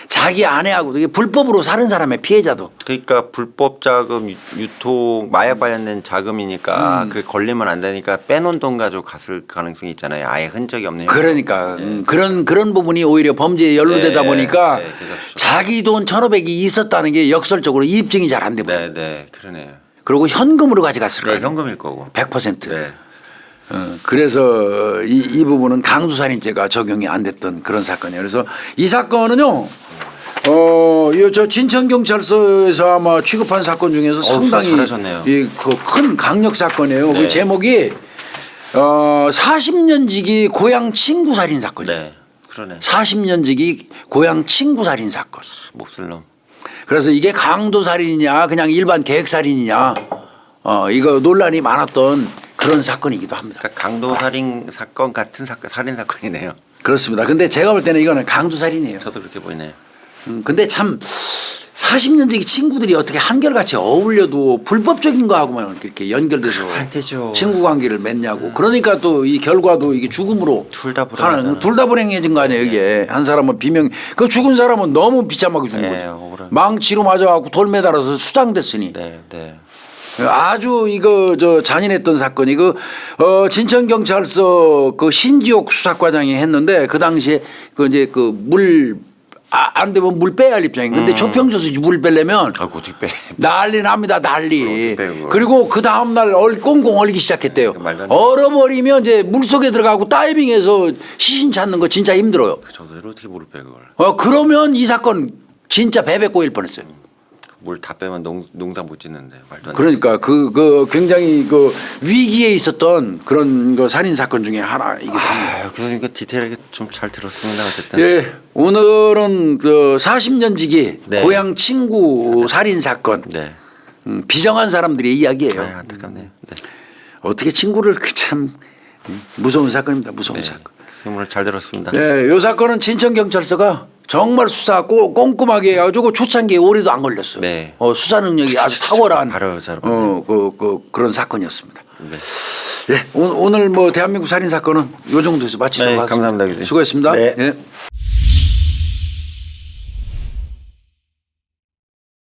Speaker 1: 자기 아내하고도 이게 불법으로 사는 사람의 피해자도.
Speaker 2: 그러니까 불법 자금 유통 마약 관련된 자금이니까 그 걸리면 안 되니까 빼놓은 돈 가지고 갔을 가능성이 있잖아요. 아예 흔적이 없네요.
Speaker 1: 그러니까 그런 부분이 오히려 범죄에 연루되다
Speaker 2: 네,
Speaker 1: 보니까
Speaker 2: 네, 그래서
Speaker 1: 자기 돈 1,500이 있었다는 게 역설적으로 입증이 잘 안 되고.
Speaker 2: 네, 그러네요.
Speaker 1: 그리고 현금으로 가져갔을
Speaker 2: 네,
Speaker 1: 거예요.
Speaker 2: 현금일 거고.
Speaker 1: 100%.
Speaker 2: 네.
Speaker 1: 그래서 이 부분은 강도살인죄가 적용이 안 됐던 그런 사건이에요. 그래서 이 사건은요. 저 진천경찰서에서 아마 취급한 사건 중에서 상당히
Speaker 2: 잘하셨네요.
Speaker 1: 그 큰 강력 사건이에요.
Speaker 2: 네.
Speaker 1: 그 제목이 40년 지기 고향 친구 살인 사건이에요.
Speaker 2: 네. 그러네.
Speaker 1: 40년 지기 고향 친구 살인 사건.
Speaker 2: 몹쓸 놈.
Speaker 1: 그래서 이게 강도살인이냐 그냥 일반 계획살인이냐 이거 논란이 많았던 그런 사건이기도 합니다.
Speaker 2: 그러니까 강도 살인 사건 같은 살인 사건이네요.
Speaker 1: 그렇습니다. 근데 제가 볼 때는 이거는 강도살인이에요.
Speaker 2: 저도 그렇게 보이네요.
Speaker 1: 근데 참 40년지기 친구들이 어떻게 한결같이 어울려도 불법적인 거하고만 이렇게 연결돼서
Speaker 2: 안 되죠.
Speaker 1: 친구 관계를 맺냐고. 그러니까 또 이 결과도 이게 죽음으로
Speaker 2: 둘다 불행하잖아요.
Speaker 1: 둘 다 불행해진 거 아니에요 이게. 한 사람은 비명 그 죽은 사람은 너무 비참하게 죽은
Speaker 2: 네,
Speaker 1: 거죠.
Speaker 2: 억울하네.
Speaker 1: 망치로 맞아갖고 돌 매달아서 수장됐으니.
Speaker 2: 네, 네.
Speaker 1: 아주 이거 잔인했던 사건이 진천 경찰서 그 신지옥 수사과장이 했는데 그 당시에 그 이제 안 되면 물 빼야 할 입장이에요. 근데 조평져서 물 빼려면
Speaker 2: 아이고 어떻게 빼?
Speaker 1: 난리 납니다. 난리.
Speaker 2: 어떻게 빼요, 그걸?
Speaker 1: 그리고 그 다음날 꽁꽁 얼기 시작했대요.
Speaker 2: 말도 안 돼.
Speaker 1: 얼어버리면 이제 물속에 들어가고 다이빙해서 시신 찾는 거 진짜 힘들어요.
Speaker 2: 저도 어떻게 물을 빼 그걸?
Speaker 1: 그러면 이 사건 진짜 베베 꼬일 뻔했어요.
Speaker 2: 물 다 빼면 농담 못 짓는데 말도 안 돼.
Speaker 1: 그러니까 굉장히 위기에 있었던 그런 살인 사건 중에 하나이기도 합니다.
Speaker 2: 아유, 그러니까 디테일하게 좀 잘 들었습니다. 어쨌든.
Speaker 1: 예, 오늘은 40년 지기
Speaker 2: 네.
Speaker 1: 고향 친구 살인 사건.
Speaker 2: 네.
Speaker 1: 비정한 사람들의 이야기예요.
Speaker 2: 네, 안타깝네요. 네.
Speaker 1: 어떻게 친구를 참 무서운 사건입니다. 무서운
Speaker 2: 네.
Speaker 1: 사건.
Speaker 2: 오늘 잘 들었습니다.
Speaker 1: 네, 이 사건은 진천경찰서가 정말 수사 꼼꼼하게 해가지고 초창기에 오래도 안 걸렸어요.
Speaker 2: 네.
Speaker 1: 수사 능력이 아주 탁월한
Speaker 2: 바로 잘
Speaker 1: 그런 사건이었습니다.
Speaker 2: 네.
Speaker 1: 예, 오늘 대한민국 살인 사건은 이 정도에서 마치도록
Speaker 2: 네,
Speaker 1: 하겠습니다.
Speaker 2: 감사합니다.
Speaker 1: 수고했습니다.
Speaker 2: 네.
Speaker 1: 예.